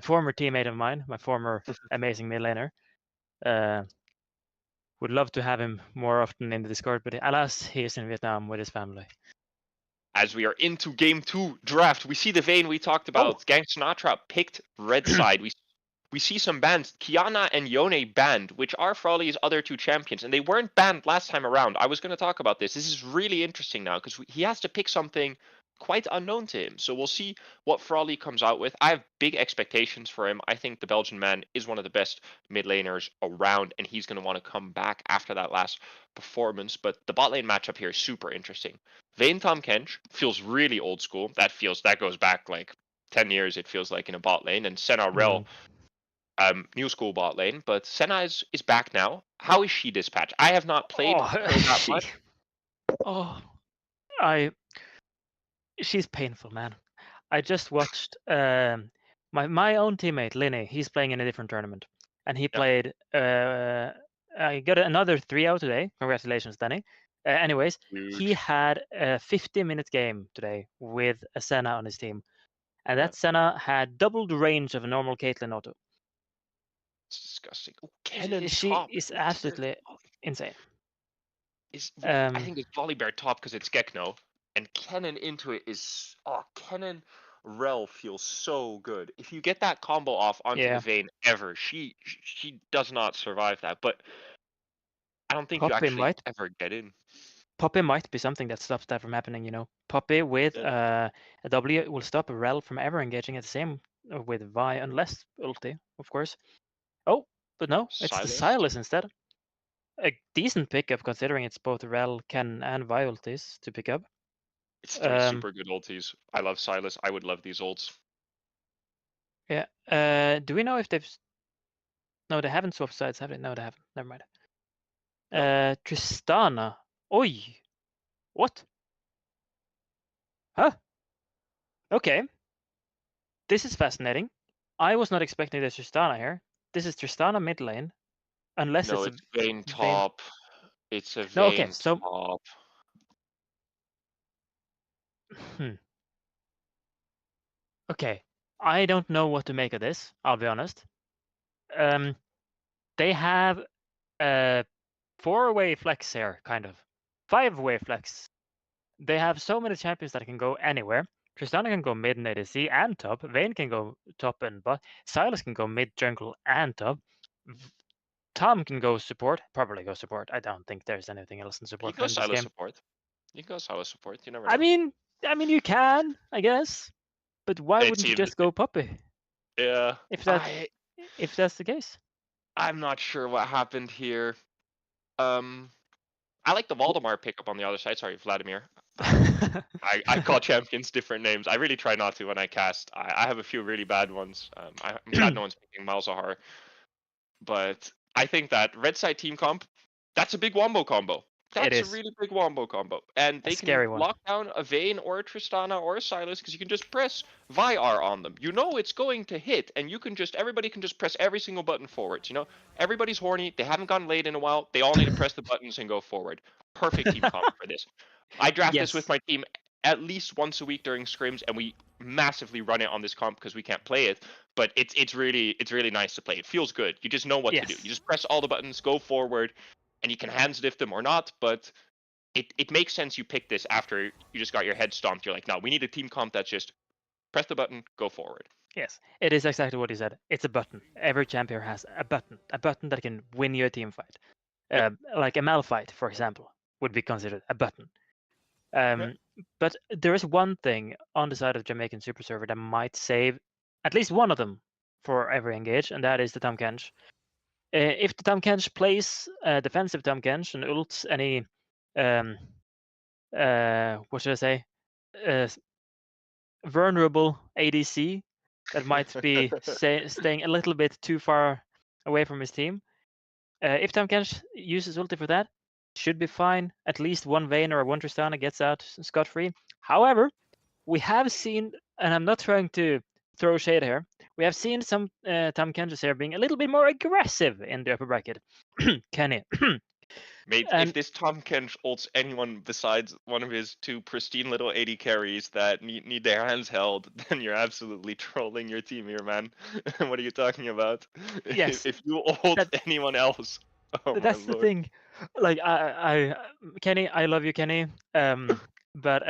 Former teammate of mine, my former amazing mid laner. Would love to have him more often in the Discord, but alas, he is in Vietnam with his family. As we are into game 2 draft, we see the vein we talked about. Gank Sinatra picked Red Side. We see some bans. Kiana and Yone banned, which are Frawley's other 2 champions, and they weren't banned last time around. I was going to talk about this. This is really interesting now because he has to pick something quite unknown to him. So we'll see what Frawley comes out with. I have big expectations for him. I think the Belgian man is one of the best mid laners around, and he's going to want to come back after that last performance. But the bot lane matchup here is super interesting. Vayne Tahm Kench feels really old school. That goes back like 10 years, it feels like, in a bot lane. And Senna Rel, new school bot lane. But Senna is back now. How is she dispatched? I have not played her that much. Oh, She's painful, man. I just watched my own teammate Linny. He's playing in a different tournament, and he played. I got another 3-0 today. Congratulations, Danny. Anyways, he Huge. had a 50-minute game today with a Senna on his team, and Yeah. that Senna had double the range of a normal Caitlyn auto. It's disgusting. Oh, Kennen She top. is What absolutely insane. I think it's Volibear top because it's Gekno, and Kennen into it is Kennen Rel feels so good. If you get that combo off onto Yeah. the Vayne ever, she does not survive that. But I don't think you Poppy actually might ever get in. Poppy might be something that stops that from happening, you know. Poppy with a W will stop a Rel from ever engaging at the same with Vi, unless ulti, of course. Oh, but no, it's the Silas. Silas instead. A decent pickup considering it's both Rel, Ken, and Vi ultis to pick up. It's 3 super good ultis. I love Silas. I would love these ults. Yeah. Do we know if they've? No, they haven't swapped sides, have they? No, they haven't. Never mind. No. Tristana. Oi. What? Huh? Okay. This is fascinating. I was not expecting the Tristana here. This is Tristana mid lane. Unless No, it's it's Vayne Vayne. top. It's a No, okay, Vayne so top. Okay. I don't know what to make of this, I'll be honest. They have a 4-way flex here, kind of. 5-way flex. They have so many champions that can go anywhere. Tristana can go mid and ADC and top. Vayne can go top and bot. Silas can go mid jungle and top. Tom can go support. Probably go support. I don't think there's anything else in You support can for go him this Silas game. support. You can go Silas support. You never know. I mean you can, I guess. But why It wouldn't you seems just go Poppy yeah. if that's the case? I'm not sure what happened here. I like the Valdemar pickup on the other side. Sorry, Vladimir. I call champions different names. I really try not to when I cast. I have a few really bad ones. I'm glad no one's picking Malzahar. But I think that red side team comp, that's a big wombo combo. That's a is. really big wombo combo. And they can Scary one. lock down a Vayne or a Tristana or a Silas because you can just press VIR on them. You know it's going to hit, and everybody can just press every single button forwards. You know, everybody's horny. They haven't gone late in a while. They all need to press the buttons and go forward. Perfect team comp for this. I draft this with my team at least once a week during scrims, and we massively run it on this comp because we can't play it. But it's really nice to play. It feels good. You just know what to do. You just press all the buttons, go forward, and you can hands diff them or not. But it makes sense you pick this after you just got your head stomped. You're like, no, we need a team comp that's just press the button, go forward. Yes, it is exactly what you said. It's a button. Every champion has a button that can win you a team fight. Like a Malphite, for example, would be considered a button. But there is one thing on the side of Jamaican Super Server that might save at least one of them for every engage, and that is the Tahm Kench. If the Tahm Kench plays defensive Tahm Kench and ults any, what should I say, vulnerable ADC that might be staying a little bit too far away from his team. If Tahm Kench uses ulti for that, should be fine. At least one Vayne or one Tristana gets out scot-free. However, we have seen, and I'm not trying to throw shade here, we have seen some Tahm Kenches here being a little bit more aggressive in the upper bracket. Kenny. Mate, if this Tahm Kench ults anyone besides one of his two pristine little AD carries that need their hands held, then you're absolutely trolling your team here, man. What are you talking about? Yes. If you ult anyone else, oh that's my the thing. Like I Kenny, I love you, Kenny. But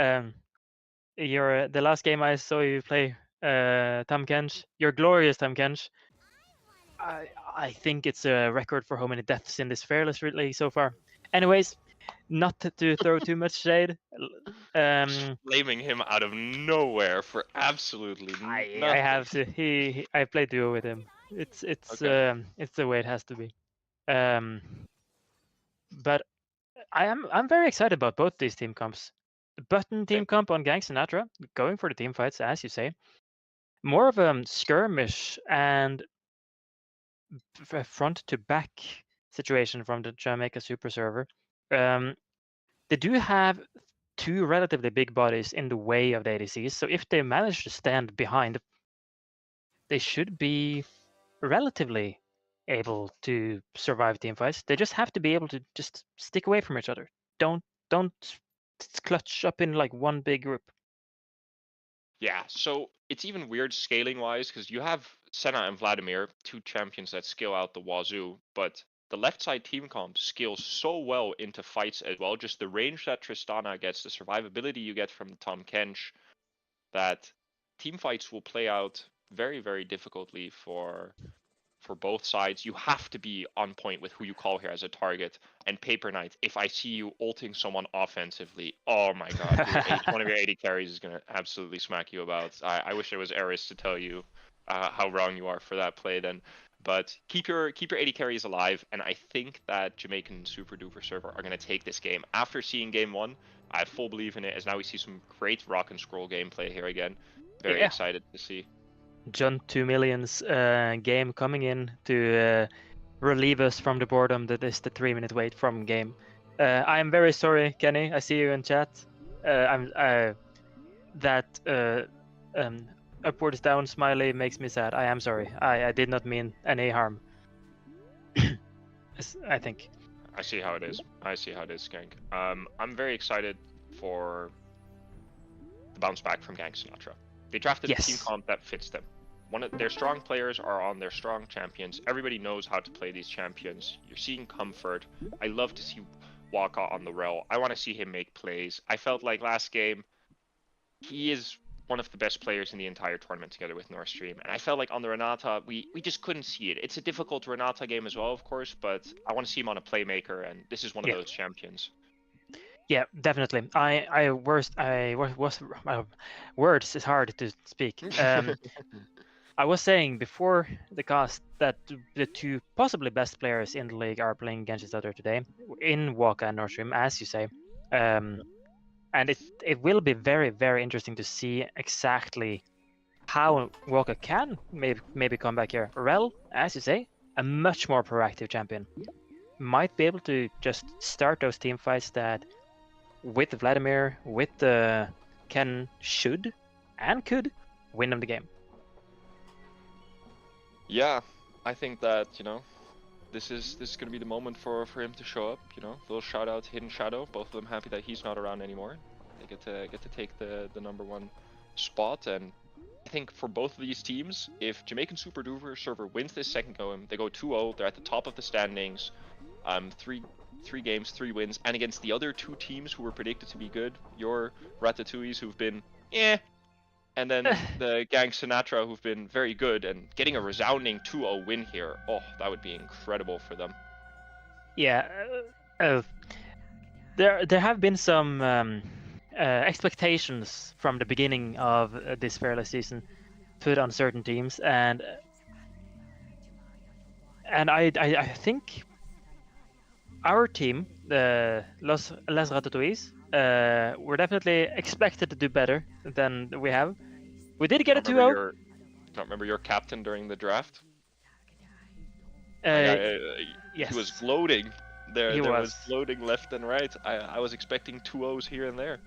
you're the last game I saw you play Tahm Kench, your glorious Tahm Kench. I think it's a record for how many deaths in this Fearless League so far. Anyways, not to throw too much shade. Blaming him out of nowhere for absolutely nothing. I have to. I played duo with him. It's the way it has to be. But I'm very excited about both these team comps. Button team comp on Gank Sinatra, going for the team fights, as you say. More of a skirmish and front to back situation from the Jamaica Super Server. They do have two relatively big bodies in the way of the ADCs. So if they manage to stand behind, they should be relatively able to survive team fights. They just have to be able to just stick away from each other. Don't clutch up in like one big group. Yeah, so it's even weird scaling wise because you have Senna and Vladimir, two champions that scale out the wazoo, but the left side team comp scales so well into fights as well. Just the range that Tristana gets, the survivability you get from Tom Kench, that team fights will play out very, very difficultly for both sides. You have to be on point with who you call here as a target. And Paper Knight, if I see you ulting someone offensively, oh my god, one of your 80 carries is gonna absolutely smack you about. I wish there was Eris to tell you how wrong you are for that play then. But keep your 80 carries alive, and I think that Jamaican Super Duper server are gonna take this game. After seeing game one, I have full belief in it, as now we see some great rock and scroll gameplay here again. Very excited to see. John 2 Million's game coming in to relieve us from the boredom that is the 3-minute wait from game. I am very sorry, Kenny. I see you in chat. That upwards down smiley makes me sad. I am sorry. I did not mean any harm. I think. I see how it is. I see how it is, Gank. I'm very excited for the bounce back from Gank Sinatra. They drafted a team comp that fits them. One of their strong players are on their strong champions. Everybody knows how to play these champions. You're seeing comfort. I love to see Waka on the rel. I want to see him make plays. I felt like last game, he is one of the best players in the entire tournament together with North Stream. And I felt like on the Renata, we just couldn't see it. It's a difficult Renata game as well, of course, but I want to see him on a playmaker, and this is one of those champions. Yeah, definitely. Words is hard to speak. I was saying before the cast that the two possibly best players in the league are playing against each other today in Waka and North Stream, as you say. And it will be very, very interesting to see exactly how Waka can maybe come back here. Rel, as you say, a much more proactive champion. Might be able to just start those team fights that with Vladimir, with Ken should and could win them the game. Yeah, I think that, this is going to be the moment for him to show up, Little shout out to Hidden Shadow, both of them happy that he's not around anymore. They get to take the number one spot, and I think for both of these teams, if Jamaican Super Duper server wins this second game, they go 2-0, they're at the top of the standings, three games, 3 wins, and against the other two teams who were predicted to be good, your Ratatouilles who've been and then the Gank Sinatra who've been very good, and getting a resounding 2-0 win here, oh, that would be incredible for them. Yeah, there have been some expectations from the beginning of this Fearless season put on certain teams, and I think our team, the Les Ratatouilles, were definitely expected to do better than we have. We did get a 2-0. Don't remember your captain during the draft? Yes. He was gloating. There was. Was gloating left and right. I was expecting 2-0s here and there.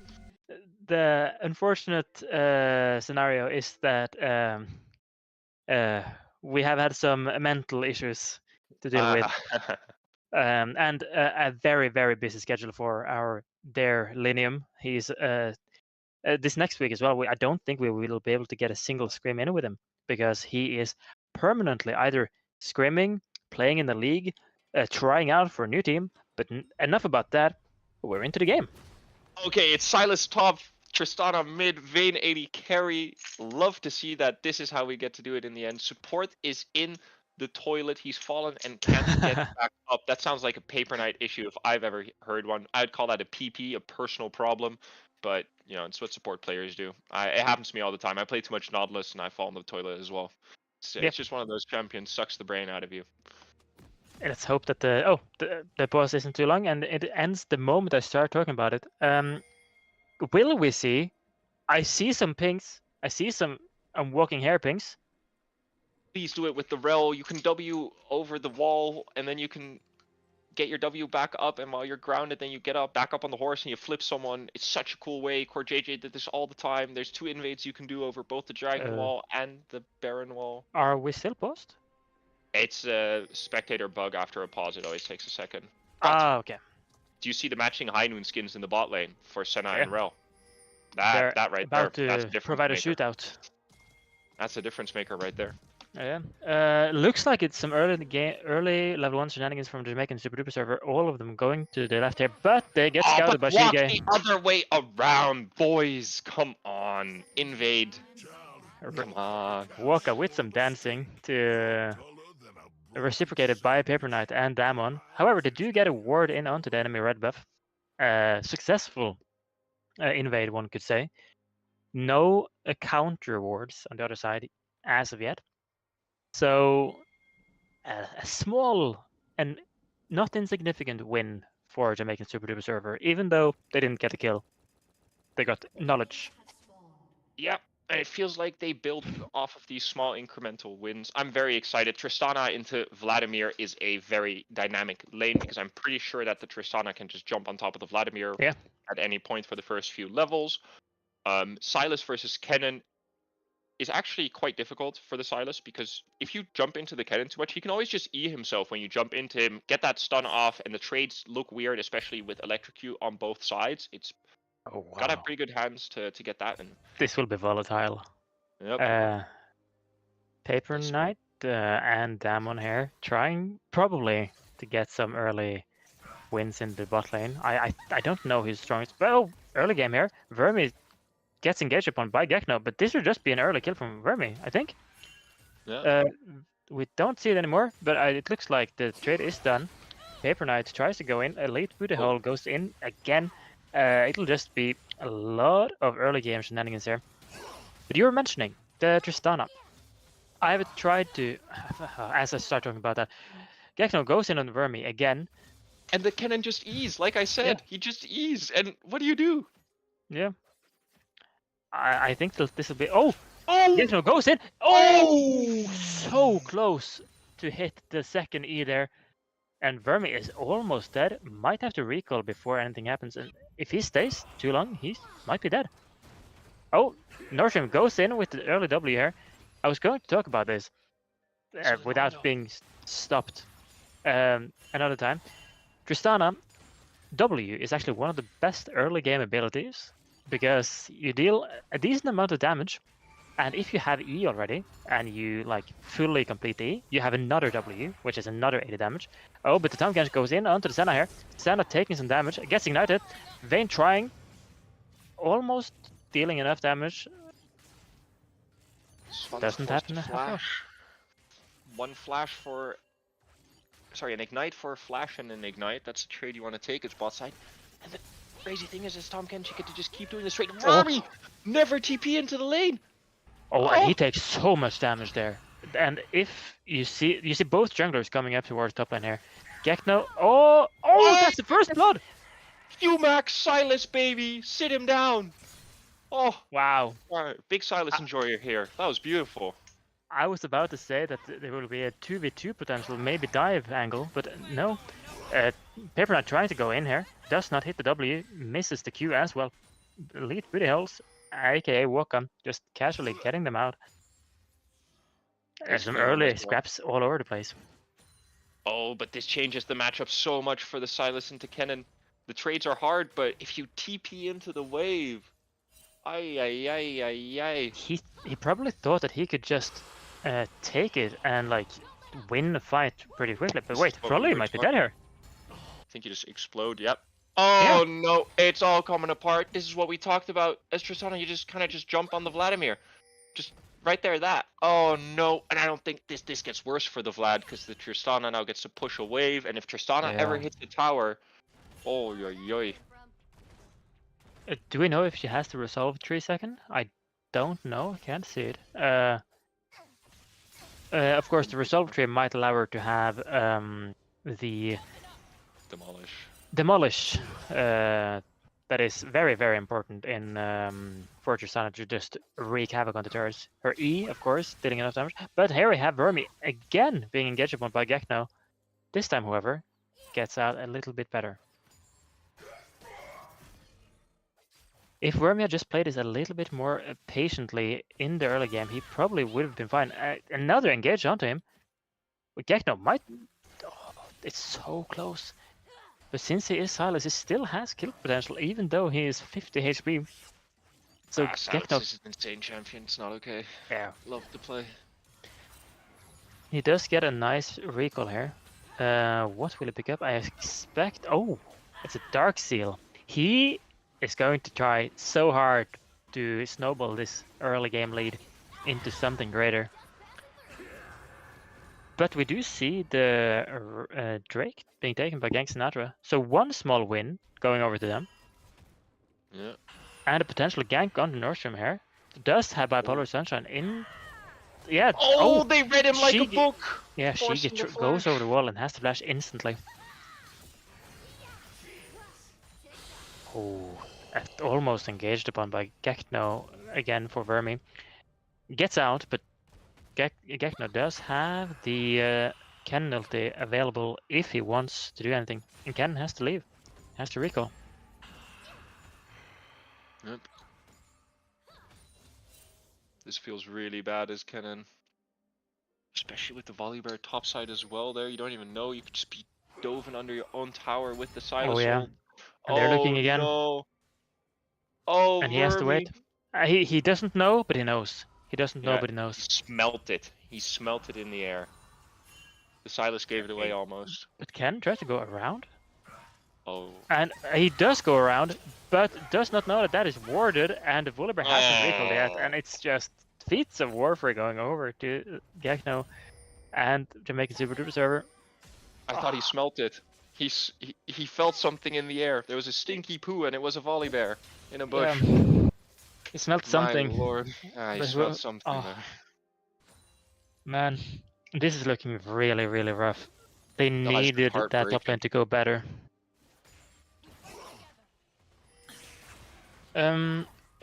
The unfortunate scenario is that we have had some mental issues to deal with. And a very, very busy schedule for our Linium. He's this next week as well. I don't think we will be able to get a single scrim in with him because he is permanently either scrimming, playing in the league, trying out for a new team. But enough about that. We're into the game. Okay, it's Silas top, Tristana mid, Vayne 80 carry. Love to see that this is how we get to do it in the end. Support is in the toilet. He's fallen and can't get back up. That sounds like a Paper Knight issue if I've ever heard one. I'd call that a PP, a personal problem. But, it's what support players do. It happens to me all the time. I play too much Nautilus and I fall in the toilet as well. It's just one of those champions, sucks the brain out of you. Let's hope that the pause isn't too long and it ends the moment I start talking about it. Will we see? I see some pings. I see some walking hair pings. Please do it with the rel. You can W over the wall, and then you can get your W back up, and while you're grounded, then you get up, back up on the horse, and you flip someone. It's such a cool way. Core JJ did this all the time. There's 2 invades you can do over both the Dragon Wall and the Baron Wall. Are we still paused? It's a spectator bug after a pause. It always takes a second. Ah, okay. Do you see the matching High Noon skins in the bot lane for Senna Yeah. and Rel? They're That right about there. That's a to difference provide a maker. shootout. That's a difference maker right there. Yeah. Looks like it's some early level 1 shenanigans from the Jamaican Super Duper server. All of them going to the left here, but they get scouted by but walk Shige. the other way around, boys. Come on, invade. Come on. Waka with some dancing to reciprocated by Paper Knight and Damon. However, they do get a ward in onto the enemy red buff. Successful invade, one could say. No counter wards on the other side as of yet. So a small and not insignificant win for Jamaican Super Duper server, even though they didn't get a kill. They got knowledge. Yep. And it feels like they build off of these small incremental wins. I'm very excited. Tristana into Vladimir is a very dynamic lane because I'm pretty sure that the Tristana can just jump on top of the Vladimir at any point for the first few levels. Silas versus Kennen is actually quite difficult for the Silas because if you jump into the Kennen too much, he can always just E himself when you jump into him, get that stun off, and the trades look weird, especially with Electrocute on both sides. It's gotta have pretty good hands to get that in. This will be volatile. Yep. Paper Knight and Damon here trying probably to get some early wins in the bot lane. I don't know who's strongest. Well, early game here. Vermi gets engaged upon by Gekno, but this should just be an early kill from Vermi, I think. Yeah. We don't see it anymore, but it looks like the trade is done. Paper Knight tries to go in. Elite Booty Hole goes in again. It'll just be a lot of early game shenanigans here. But you were mentioning the Tristana. I have tried to, as I start talking about that, Gekno goes in on Vermi again. And the Kennen just ease, like I said. He just ease, and what do you do? Yeah. I think this will be... Oh! Gekno goes in! So close to hit the second E there. And Vermi is almost dead. Might have to recall before anything happens. And if he stays too long, he might be dead. Oh, Northrim goes in with the early W here. I was going to talk about this without being stopped another time. Tristana W is actually one of the best early game abilities because you deal a decent amount of damage, and if you have E already and you like fully complete the E, you have another W, which is another 80 damage. Oh, but the Tom Gank goes in onto the Senna here. Senna taking some damage, gets ignited. Vayne trying, almost dealing enough damage. Doesn't happen. One flash for... Sorry, an ignite for a flash and an ignite. That's the trade you want to take. It's bot side. And the crazy thing is Tom Kench, you get to just keep doing this trade. Vermi! Never TP into the lane! And he takes so much damage there. And if you see both junglers coming up towards top lane here. Gekno, that's the first blood! Umax Silas, baby! Sit him down! Oh, wow. Alright, big Silas enjoyer here. That was beautiful. I was about to say that there will be a 2v2 potential, maybe dive angle, but no. Paper Knight trying to go in here, does not hit the W, misses the Q as well. Elite Booty Holes, aka Waka, just casually getting them out. There's some early scraps all over the place. Oh, but this changes the matchup so much for the Silas into Kennen. The trades are hard, but if you TP into the wave... He probably thought that he could just take it and like win the fight pretty quickly. But wait, Trolley might be dead here. I think you just explode. Yep. Oh no, it's all coming apart. This is what we talked about. As Tristana, you just kind of jump on the Vladimir, just right there. That. Oh no, and I don't think this gets worse for the Vlad because the Tristana now gets to push a wave, and if Tristana ever hits the tower, oh yoy. Do we know if she has to resolve 3 seconds? I don't know. Can't see it. Of course, the resolve tree might allow her to have the demolish. That is very, very important in for Tristana to just wreak havoc on the turrets. Her E, of course, dealing enough damage. But here we have Vermi again being engaged upon by Gekno. This time, however, gets out a little bit better. If Wormy had just played this a little bit more patiently in the early game, he probably would have been fine. Another engage onto him. But Gekno might... Oh, it's so close. But since he is Silas, he still has kill potential, even though he is 50 HP. So Silas Gekno... is an insane champion. It's not okay. Yeah. Love to play. He does get a nice recall here. What will he pick up? I expect... Oh! It's a Dark Seal. He is going to try so hard to snowball this early game lead into something greater. But we do see the Drake being taken by Gank Sinatra. So one small win going over to them. Yeah. And a potential gank on the Nordstrom here. Does have Bipolar Sunshine in... Yeah. Oh, they read him like a Shige- book. Yeah, Forcing Shige the goes flash. over the wall and has to flash instantly. Oh, almost engaged upon by Gekno again for Vermi. Gets out, but Gekno does have the Cannon ulti available if he wants to do anything. And Cannon has to leave. Has to recall. Yep. This feels really bad as Kennen. Especially with the Volibear topside as well there. You don't even know. You could just be dove under your own tower with the Silas Oh yeah. ult. And they're looking again. No. Oh, And he has to Vermi. wait. He doesn't know, but he knows. He doesn't know, Yeah, but he He knows. smelt it. He smelt it in the air. The Silas gave it away almost. But Cannon tries to go around. Oh. And he does go around, but does not know that that is warded, and the Volibear hasn't recalled yet, and it's just feats of warfare going over to Gekno and Jamaican Super Duper server. I thought he smelt it. He felt something in the air. There was a stinky poo and it was a Volibear in a bush. He smelled something. My lord. Ah, he But smelled well- something oh. there. Man, this is looking really, really rough. They been needed that top heartbreaking. lane to go better.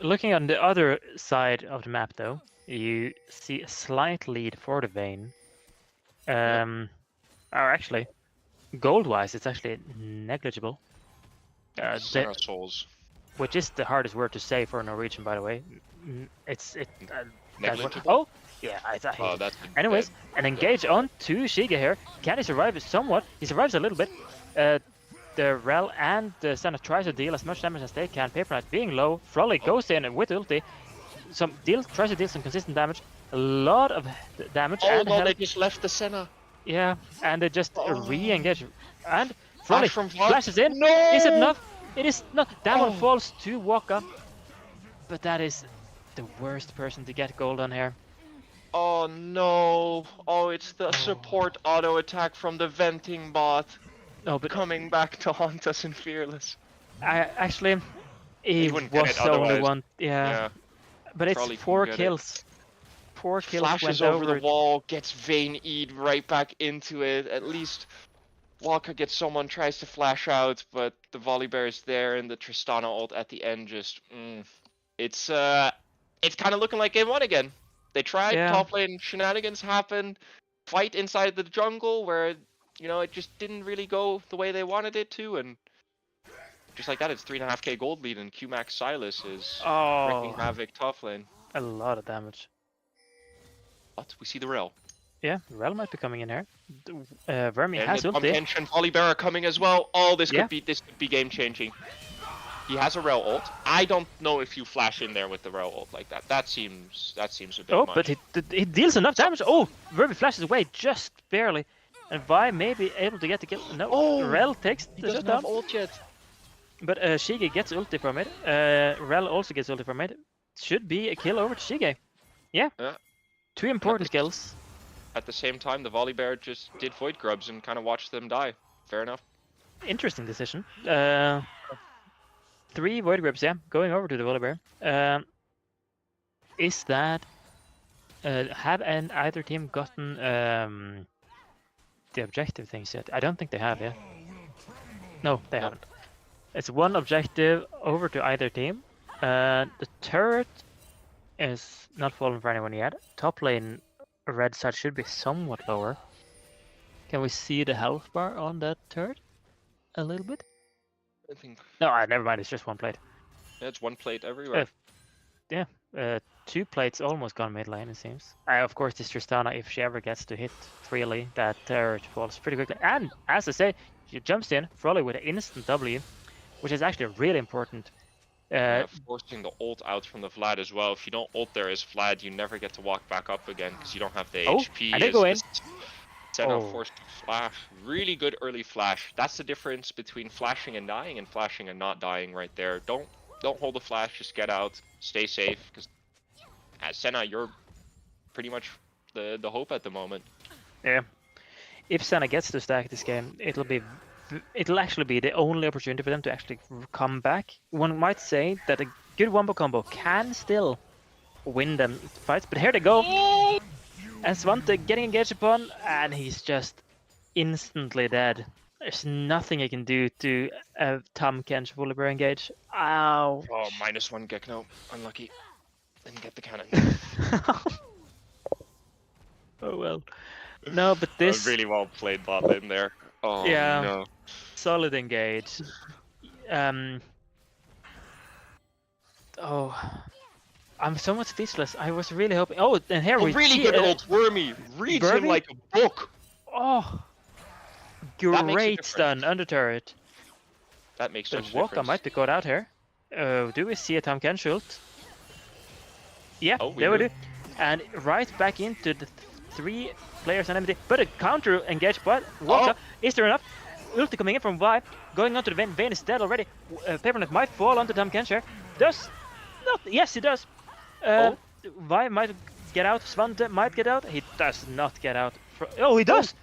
Looking on the other side of the map, though, you see a slight lead for the Vayne. Or actually, gold-wise, it's actually negligible. Center souls. Which is the hardest word to say for a Norwegian, by the way. That word- Negligible? Oh, yeah, I hate Oh, it. that's Anyways, an engage on to Shiga here. Can he survive somewhat? He survives a little bit. The Rel and the Senna tries to deal as much damage as they can. Paper Knight being low. Frolly goes in with ulti. Tries to deal some consistent damage. A lot of damage. Oh and no, health. they just left the Senna. Yeah, and they just re-engage. And Flash Frolly from Vod? flashes in. No! Is it enough? It is not. Damon Oh. falls to Waka. But that is the worst person to get gold on here. Oh no. Oh, it's the support auto attack from the venting bot No, but coming back to haunt us in Fearless. actually, he wouldn't get was it the only otherwise. one. Yeah, Yeah. but it's Probably couldn't 4 get it. kills. 4 kills Flashes went over the it. wall, gets Vayne E'd right back into it. At least Walker gets someone, tries to flash out, but the Volibear is there and the Tristana ult at the end just it's kind of looking like game 1 again. They tried, Yeah. top lane shenanigans happened, fight inside the jungle where it just didn't really go the way they wanted it to, and just like that it's 3.5k gold lead and QMax Silas is wreaking Oh, havoc top lane. a lot of damage. But we see the Rel. Yeah, Rel might be coming in here. Vermi And has the ulti. Contention Volibear are coming as well. Oh, this Yeah. could be game changing. He has a Rel ult. I don't know if you flash in there with the Rel ult like that. That seems a bit Oh, much. but he deals enough damage. Oh, Vermi flashes away just barely. And Vi may be able to get the kill. No, Oh, Rel takes he the doesn't shutdown. have ult yet. But Shige gets ulti from it. Rel also gets ulti from it. Should be a kill over to Shige. Yeah. Yeah. 2 important kills. At the same time, the Volibear just did Void Grubs and kind of watched them die. Fair enough. Interesting decision. 3 Void Grips, yeah, going over to the Volibear. Is that... have either team gotten the objective things yet? I don't think they have, yeah. No, they haven't. It's 1 objective over to either team. The turret is not fallen for anyone yet. Top lane red side should be somewhat lower. Can we see the health bar on that turret? a little bit. I think No, never mind. It's just one plate. it's one plate everywhere. Yeah, 2 plates almost gone mid lane, it seems. Of course, this Tristana, if she ever gets to hit freely, that turret falls pretty quickly. And as I say, she jumps in, Frolly with an instant W, which is actually really important. Forcing the ult out from the Vlad as well. If you don't ult there as Vlad, you never get to walk back up again because you don't have the HP. And they go in. Senna forced to flash. Really good early flash. That's the difference between flashing and dying and flashing and not dying right there. Don't hold the flash, just get out, stay safe, because as Senna, you're pretty much the hope at the moment. Yeah. If Senna gets to stack this game, it'll actually be the only opportunity for them to actually come back. One might say that a good wombo combo can still win them fights, but here they go. And Svante getting engaged upon, and he's just instantly dead. There's nothing he can do to Tom Kench Volibear engage. Ow. Oh, -1 Gekno. Unlucky. Didn't get the cannon. Oh well. No, but this... really well played bot lane there. Oh, yeah, no. Solid engage. Oh, I'm somewhat speechless. I was really hoping... Oh, and here we really see... good ult. Wormy reads him Wormy? like a book. Oh, That makes a great stun under turret. That makes The such a Waka difference. might be caught out here. Do we see a Tom Kench ult? Yeah, Oh, we there we do. do. And right back into the 3 players on MD. But a counter engaged, but Waka, is there enough? Ulti coming in from Vi, going onto the Vayne. Vayne is dead already. Papernet might fall onto Tom Kench here. Does not. Yes, he does. Vi might get out. Svante might get out. He does not get out. Oh, he does!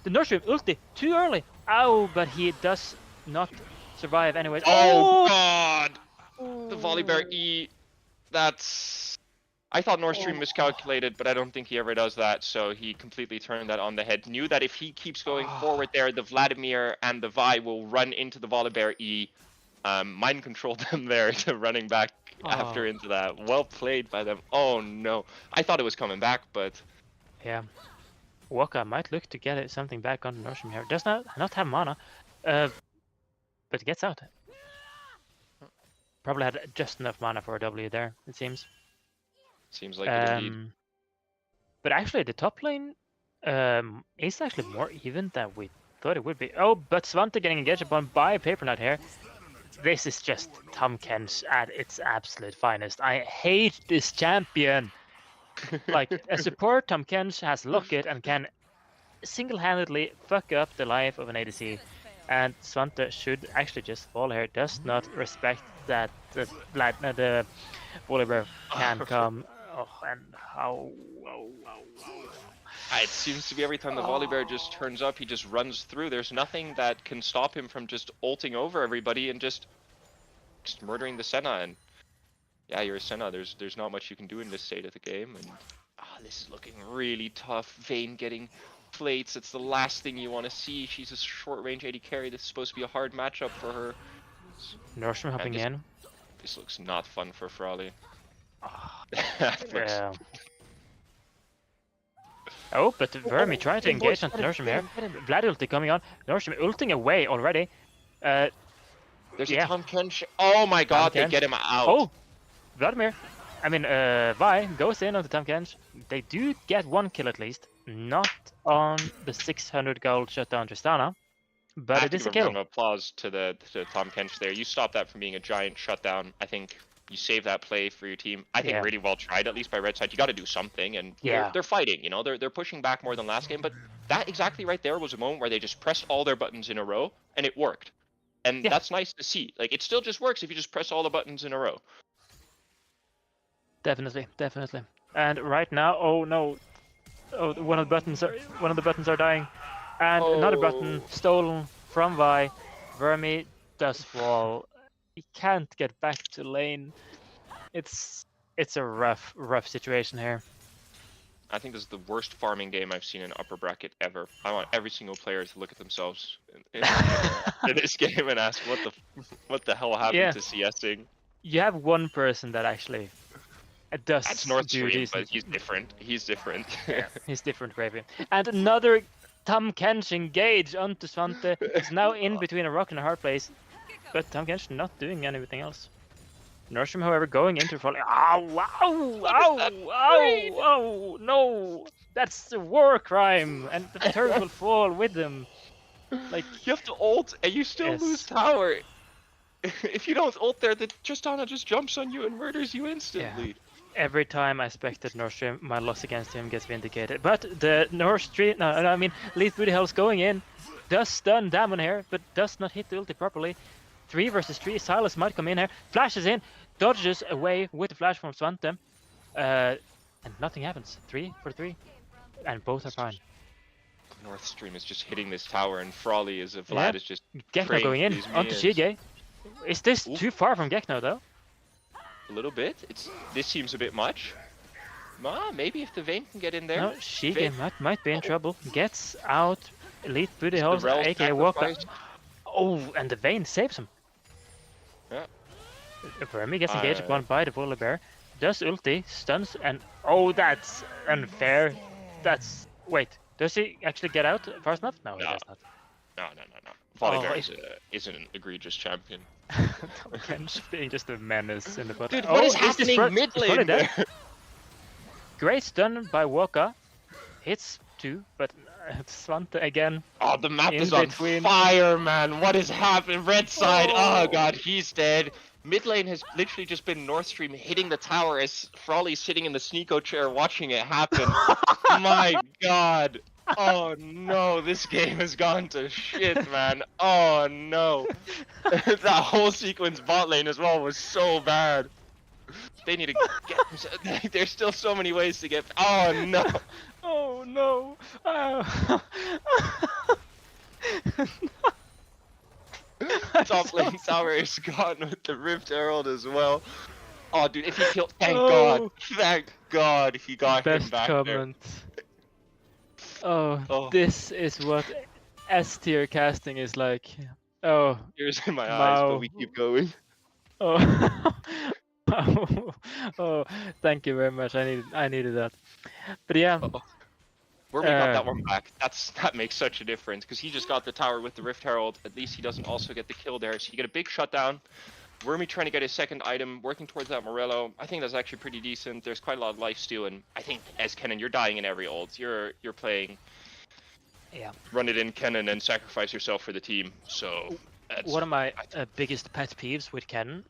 The Nursery ulti too early. Ow, but he does not survive anyways. Oh, God! The Volibear E. That's... I thought Nord Stream miscalculated, but I don't think he ever does that, so he completely turned that on the head. Knew that if he keeps going forward there, the Vladimir and the Vi will run into the Volibear E. Mind controlled them there to running back after into that. Well played by them. Oh no. I thought it was coming back, but... Yeah. Waka might look to get something back on Nord Stream here. Does not have mana, but gets out. Probably had just enough mana for a W there, it seems. Seems like it indeed. But actually, the top lane is actually more even than we thought it would be. Oh, but Svante getting engaged upon by Papernut here. This is just Tom Kench at its absolute finest. I hate this champion. Like, a support, Tom Kench has Locket and can single-handedly fuck up the life of an ADC. And Svante should actually just fall here. Does not respect that the Volibear can come. Oh, and how... It seems to be every time the Volibear just turns up, he just runs through. There's nothing that can stop him from just ulting over everybody and just murdering the Senna. And yeah, you're a Senna. There's not much you can do in this state of the game. And this is looking really tough. Vayne getting plates. It's the last thing you want to see. She's a short-range AD carry. This is supposed to be a hard matchup for her. Nordstrom hopping in. This looks not fun for Frolly. Yeah. Oh, but Vermi trying to engage on Nordstrom here. Vlad ulti coming on. Nordstrom ulting away already. There's a Tom Kench. Oh my god, they get him out. Oh, Vladimir. I mean, Vi goes in on the Tom Kench. They do get 1 kill at least. Not on the 600 gold shutdown Tristana. But it is a kill. Round of applause to Tom Kench there. You stopped that from being a giant shutdown. I think you saved that play for your team. I think really well tried, at least by Red Side. You got to do something, and they're fighting. You know, they're pushing back more than last game. But that exactly right there was a moment where they just pressed all their buttons in a row, and it worked. And that's nice to see. Like, it still just works if you just press all the buttons in a row. Definitely. And right now, oh no, one of the buttons are dying, and another button stolen from Vi. Vermi does fall. He can't get back to lane. It's a rough situation here. I think this is the worst farming game I've seen in upper bracket ever. I want every single player to look at themselves in this game and ask what the hell happened to CSing. You have one person that actually does. That's North do Stream, decent. but he's different. He's different. He's different, Gravy. And another Tom Kench engage onto Svante. He's now in between a rock and a hard place, but Tom Kench not doing anything else. Nordstrom, however, going into falling. Ow! Ow! Ow! Ow! Ow! No! That's a war crime, and the turret will fall with them. Like, You have to ult and you still lose yes. tower. If you don't ult there, the Tristana just jumps on you and murders you instantly. Every time I expected Nordstrom, my loss against him gets vindicated. But the Nordstrom, no, I mean, Leaf Booty Hell's going in, does stun Damon here, but does not hit the ulti properly. 3 versus 3, Silas might come in here, flashes in, dodges away with the flash from Svante, and nothing happens. 3 for 3, and both are fine. North Stream is just hitting this tower, and Frawley is Vlad is just Gekno praying going for in these onto minions. Shige. Is this Oof. too far from Gekno though? A little bit. This seems a bit much. Maybe if the Vayne can get in there. No, Shige Vayne- might be in trouble. Gets out, Elite Booty The Holes, Rel aka Walker. sacrifice. Oh, and the Vayne saves him. Yeah. Vermi gets engaged upon by the Polar Bear. Does ulti, stuns, and oh, that's unfair. That's wait. Does he actually get out fast enough? No, he No. does not. No. Volibear Oh, is an egregious champion. Kench being just a menace in the bot. Dude, what is this happening mid is Froley lane dead? there? Great stun by Waka. Hits 2, but Svante again. Oh, the map In is on between. fire, man. What is happening? Red side. Oh god, he's dead. Mid lane has literally just been North Stream hitting the tower as Frawley's sitting in the Sneeko chair watching it happen. My god. Oh no, this game has gone to shit, man. Oh no. That whole sequence bot lane as well was so bad. They need to get. There's still so many ways to get. Oh no. Oh no! Top lane tower is gone with the Rift Herald as well. Oh, dude, if he killed, thank Oh. God, he got him Best back comment. Oh, Oh. this is what S tier casting is like. Oh, there. Tears in my eyes, Wow. but we keep going. oh, oh! Thank you very much. I needed that. But yeah, Where we got Uh. that one back, that makes such a difference because he just got the tower with the Rift Herald. At least he doesn't also get the kill there, so you get a big shutdown. Wormy trying to get his second item, working towards that Morello. I think that's actually pretty decent. There's quite a lot of lifesteal, and I think as Kennen, you're dying in every ult. You're playing. Yeah. Run it in, Kennen, and sacrifice yourself for the team. So that's one of my biggest pet peeves with Kennen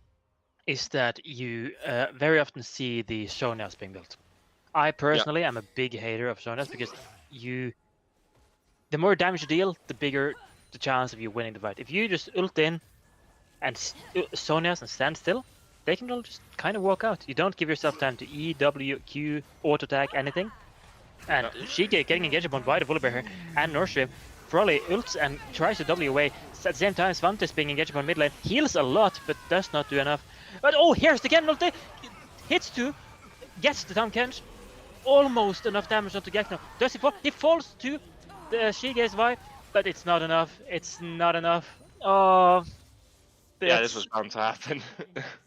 is that you very often see the Shonias being built. I personally am a big hater of Shonias because the more damage you deal, the bigger the chance of you winning the fight. If you just ult in and Sonias and stand still, they can all just kind of walk out. You don't give yourself time to E, W, Q, auto attack, anything. And Shige getting engaged upon by the Volibear here, and Nordstrom. Frawley ults and tries to W away. At the same time, Svante is being engaged upon mid lane. Heals a lot, but does not do enough. But oh, here's the Kennen ulti! Hits 2, gets the Tom Kench. Almost enough damage onto Gekno. Does he fall? He falls to the Shige's vibe, but it's not enough. It's not enough. Oh, yeah, this was bound to happen.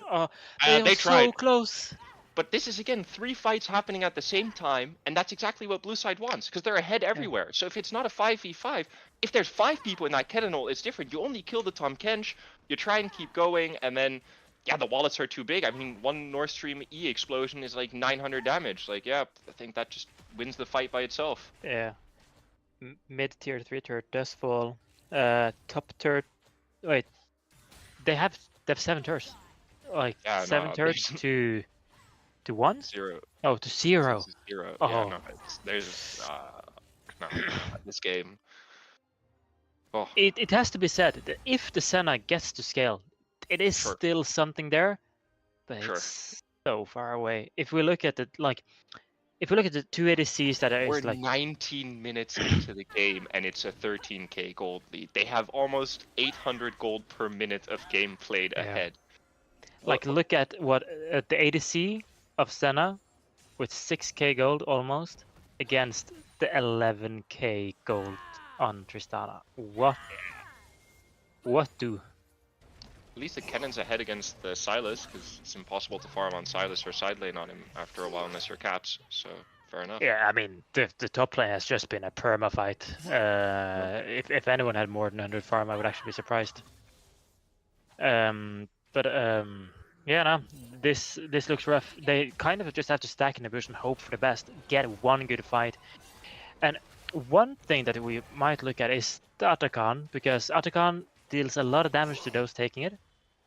Oh, they were tried. so close. But this is again 3 fights happening at the same time, and that's exactly what blue side wants, because they're ahead everywhere. So if it's not a 5v5, if there's 5 people in that Kennen ult, it's different. You only kill the Tom Kench, you try and keep going, and then yeah, the wallets are too big. I mean, one North Stream E explosion is like 900 damage. Like, yeah, I think that just wins the fight by itself. Yeah. Mid tier 3 turret does fall. Top turret. Wait. They have 7 turrets. Like Yeah, 7 no, turrets to 1? 0. Oh, to 0. This is 0. Oh. Yeah, no, there's no, this game. Oh, It has to be said that if the Senna gets to scale, it is Sure. still something there, but Sure. it's so far away. If we look at the 2 ADCs that are we're like 19 minutes into the game, and it's a 13k gold lead. They have almost 800 gold per minute of game played Yeah. ahead. Like, look at what the ADC of Senna with 6k gold almost against the 11k gold on Tristana. What do? At least the Kennen's ahead against the Silas, because it's impossible to farm on Silas or side lane on him after a while unless you're caps. So Fair enough. Yeah, I mean the top lane has just been a perma fight. If anyone had more than 100 farm, I would actually be surprised. But yeah, no, this looks rough. They kind of just have to stack in the bush and hope for the best. Get one good fight. And one thing that we might look at is the Atakan, because Atakan deals a lot of damage to those taking it.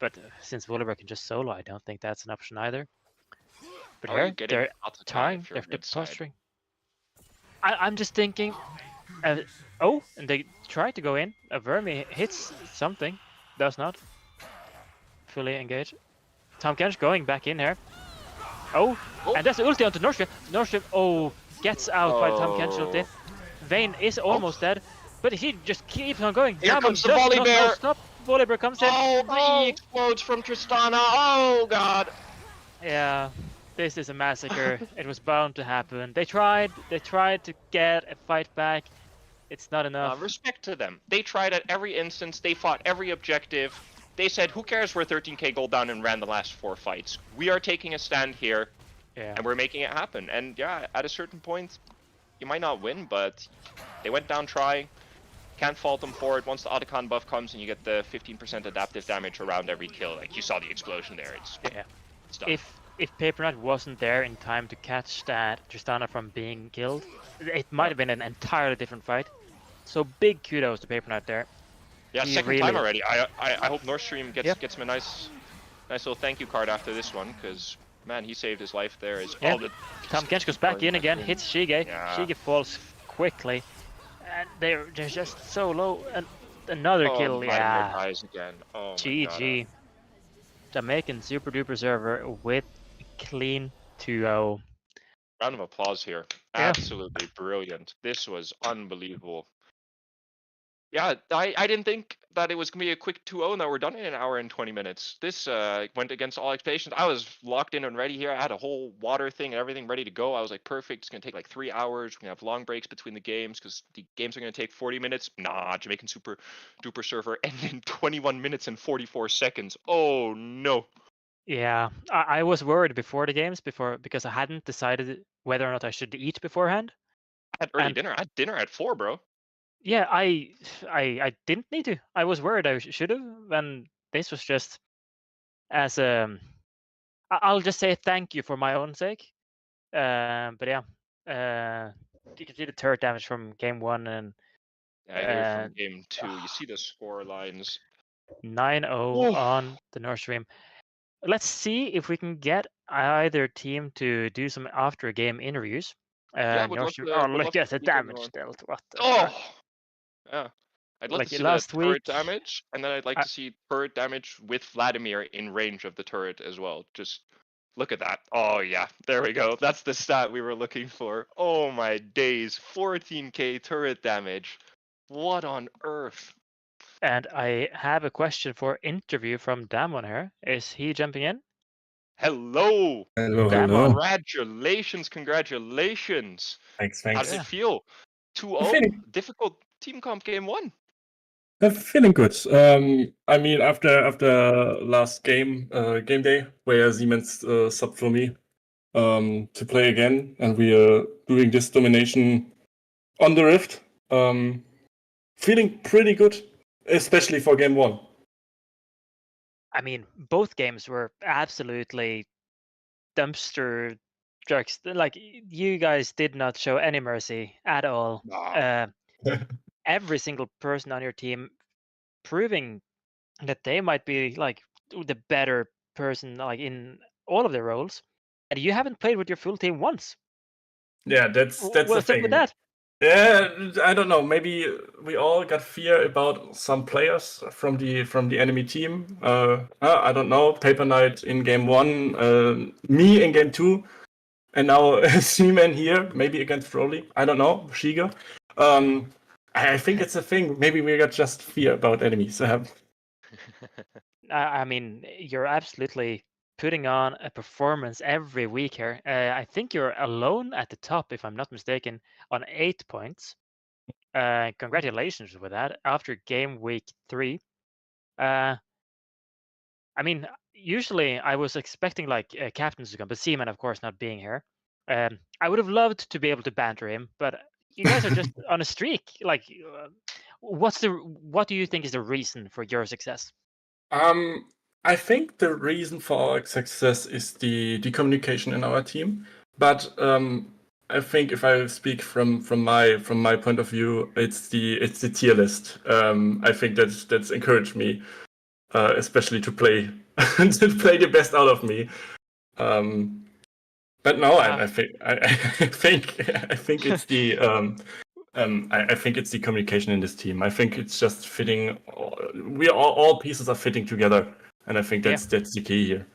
But since Volibear can just solo, I don't think that's an option either. But How are you here, getting they're out of time trying, if you're they're mid side? posturing. I'm just thinking, oh, and they try to go in. A Vermi hits something, does not. Fully engaged. Tom Kench going back in here. Oh, and that's the ulti onto Nordstrom. Nordstrom, oh, gets out by Tom Kench ulti. Vayne is almost dead, but he just keeps on going. Here Damon comes the does not know Volibear. stop. Volibear comes in. Oh, the E explodes from Tristana. Oh god. Yeah, this is a massacre. It was bound to happen. They tried to get a fight back. It's not enough. Respect to them. They tried at every instance. They fought every objective. They said, who cares, we're 13k gold down and ran the last 4 fights. We are taking a stand here, Yeah. and we're making it happen. And yeah, at a certain point, you might not win, but they went down trying. Can't fault them for it. Once the Otacon buff comes and you get the 15% adaptive damage around every kill, like you saw the explosion there. It's done. If Paper Knight wasn't there in time to catch that Tristana from being killed, it might have been an entirely different fight. So big kudos to Paper Knight there. Yeah, He second really- time already. I hope Nordstream gets Yep. gets him a nice little thank you card after this one, because man, he saved his life there. Yeah. Tom Kench goes back in again, hits Shige. Yeah. Shige falls quickly, and they're just so low. And another kill, yeah. Dies again. Oh my GG. Jamaican super duper server with clean 2-0. God. Round of applause here. Yeah. Absolutely brilliant. This was unbelievable. Yeah, I didn't think that it was gonna be a quick 2-0 and that we're done in an hour and 20 minutes. This went against all expectations. I was locked in and ready here. I had a whole water thing and everything ready to go. I was like, perfect. It's gonna take like 3 hours. We're gonna have long breaks between the games because the games are gonna take 40 minutes. Nah, Jamaican super duper server ended in 21 minutes and 44 seconds. Oh no. Yeah, I was worried before the games because I hadn't decided whether or not I should eat beforehand. I had early And- dinner. I had dinner at 4, bro. Yeah, I didn't need to. I was worried I should have, and this was just as I'll just say thank you for my own sake. But yeah, you can see the turret damage from game 1 and Yeah, here from game 2. You see the score lines. 9-0 Oof. on the Nord Stream. Let's see if we can get either team to do some after game interviews. Yeah, would Nord love Stream- to- oh, would love look to at the speak with damage everyone. dealt. What the fuck? Oh, yeah. I'd love Like to see last the turret week- damage, and then I'd like I- to see turret damage with Vladimir in range of the turret as well. Just look at that. Oh yeah, there we go. That's the stat we were looking for. Oh my days, 14k turret damage. What on earth? And I have a question for interview from Damon here. Is he jumping in? Hello. Hello, Damn, hello. Congratulations. Thanks, How thanks. does it feel? 2-0, feeling- difficult team comp game 1. I'm feeling good. I mean, after last game day where Siemens subbed for me to play again, and we are doing this domination on the Rift. Feeling pretty good, especially for game 1. I mean, both games were absolutely dumpster jerks. Like you guys did not show any mercy at all. Nah. Every single person on your team proving that they might be like the better person, like in all of their roles, and you haven't played with your full team once. Yeah, that's the What's up thing. with that? Yeah, I don't know. Maybe we all got fear about some players from the enemy team. I don't know. Paper Knight in game 1, me in game 2, and now Seaman here, maybe against Broly. I don't know. Shiga. I think it's a thing. Maybe we got just fear about enemies. I mean, you're absolutely putting on a performance every week here. I think you're alone at the top, if I'm not mistaken, on 8 points. Congratulations with that after game week 3. I mean, usually I was expecting like captains to come, but Seaman, of course, not being here. I would have loved to be able to banter him, but you guys are just on a streak. Like, what do you think is the reason for your success? I think the reason for our success is the communication in our team. But I think if I speak from my point of view, it's the tier list. I think that's encouraged me, especially to play to play the best out of me. But no, I think I think it's the I think it's the communication in this team. I think it's just fitting. We all pieces are fitting together, and I think that's the key here.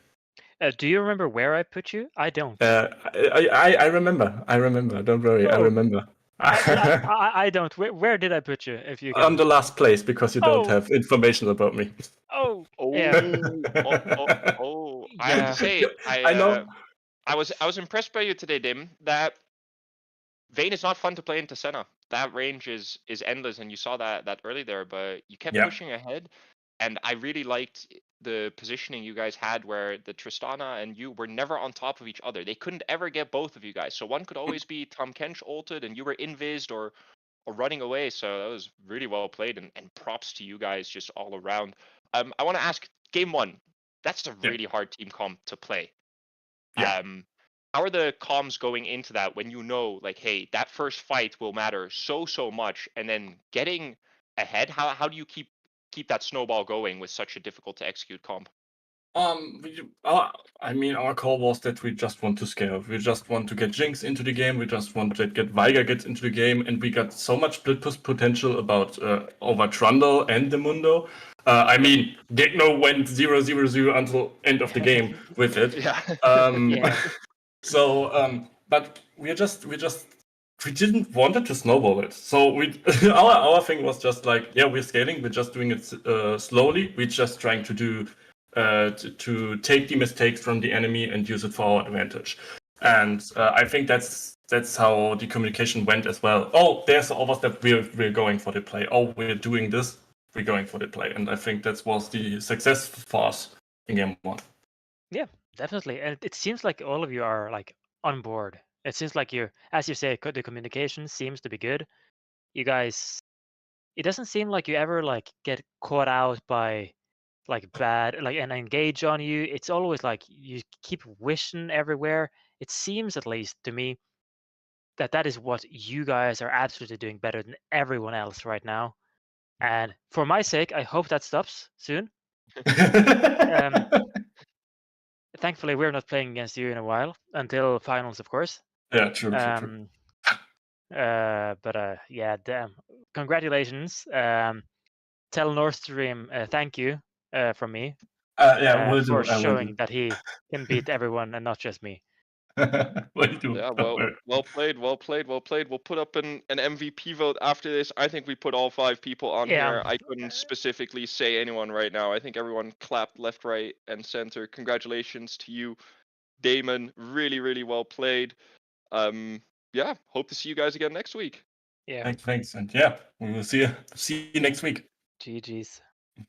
Do you remember where I put you? I don't. I remember. I remember. Don't worry. I Oh. remember. I don't. Where did I put you? If you can. On the last place because you don't have information about me. Oh. Oh, Yeah. I have Yeah. to say, I know. I was impressed by you today, Dim. That Vayne is not fun to play into Senna. That range is endless, and you saw that early there. But you kept Yeah. pushing ahead, and I really liked the positioning you guys had, where the Tristana and you were never on top of each other. They couldn't ever get both of you guys, so one could always be Tom Kench ulted, and you were invised or running away. So that was really well played, and props to you guys just all around. I want to ask, game one, that's a really hard team comp to play. Yeah. How are the comms going into that when you know, like, hey, that first fight will matter so much, and then getting ahead? How do you keep that snowball going with such a difficult to execute comp? I mean, our call was that we just want to scale. We just want to get Jinx into the game. We just want to get Veigar gets into the game, and we got so much split potential about over Trundle and the Mundo. I mean, Gegno went 0-0-0 until end of the game with it. Yeah. Yeah. So, but we didn't want it to snowball it. So our thing was just like, yeah, we're scaling. We're just doing it slowly. We're just trying to do to take the mistakes from the enemy and use it for our advantage. And I think that's how the communication went as well. Oh, there's the overstep. We're going for the play. Oh, we're doing this. We're going for the play. And I think that was the success for us in game one. Yeah, definitely. And it seems like all of you are like on board. It seems like you, as you say, the communication seems to be good. You guys, it doesn't seem like you ever like get caught out by like bad like and engage on you. It's always like you keep wishing everywhere. It seems, at least to me, that is what you guys are absolutely doing better than everyone else right now. And for my sake, I hope that stops soon. Thankfully, we're not playing against you in a while until finals, of course. Yeah, true. But yeah, damn. Congratulations. Tell Nord Stream thank you from me Will for do. I will showing do. that he can beat everyone and not just me. Will do. Yeah, Don't worry. well played. We'll put up an MVP vote after this. I think we put all 5 people on Yeah. here. I couldn't specifically say anyone right now. I think everyone clapped left, right, and center. Congratulations to you, Damon. Really well played. Yeah, hope to see you guys again next week. Yeah. Thanks. And yeah, we will see you next week. GG's. I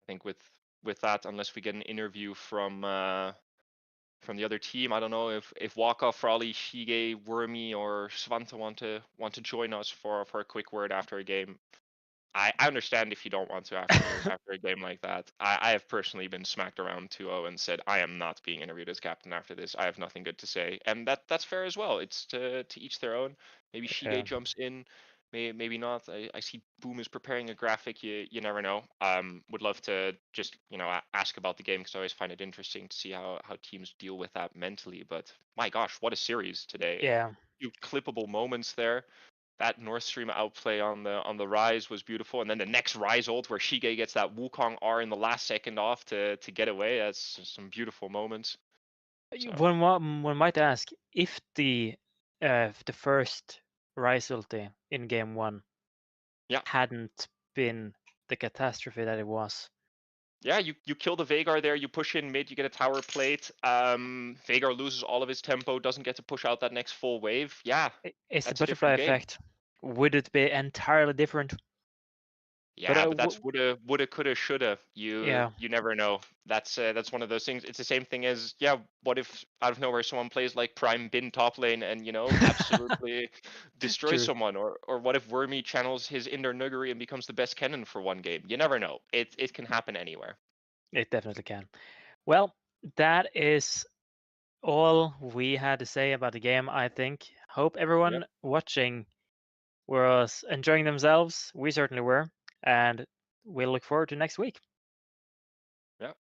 think with that, unless we get an interview from the other team, I don't know if Waka, Frawley, Shige, Wormy, or Svante want to join us for a quick word after a game. I understand if you don't want to after a game like that. I have personally been smacked around 2-0 and said I am not being interviewed as captain after this. I have nothing good to say, and that's fair as well. It's to each their own. Maybe Shige jumps in, maybe not. I see Boom is preparing a graphic. You never know. Would love to just ask about the game because I always find it interesting to see how teams deal with that mentally. But my gosh, what a series today! Yeah. A few clippable moments there. That North Stream outplay on the Rise was beautiful, and then the next Rise ult where Shige gets that Wukong R in the last second off to get away. That's some beautiful moments. So. One might ask if the first Rise ulti in game 1 hadn't been the catastrophe that it was. Yeah, you kill the Veigar there, you push in mid, you get a tower plate. Veigar loses all of his tempo, doesn't get to push out that next full wave. Yeah, It's the that's a butterfly different game. effect. Would it be entirely different? Yeah, uh, but that's woulda, coulda, shoulda. Yeah. You never know. That's one of those things. It's the same thing as, yeah, what if out of nowhere someone plays like Prime Bin top lane and, absolutely destroys True. someone, or what if Wormy channels his inner nuggery and becomes the best cannon for one game? You never know. It can happen anywhere. It definitely can. Well, that is all we had to say about the game, I think. Hope everyone watching was enjoying themselves. We certainly were. And we'll look forward to next week. Yeah.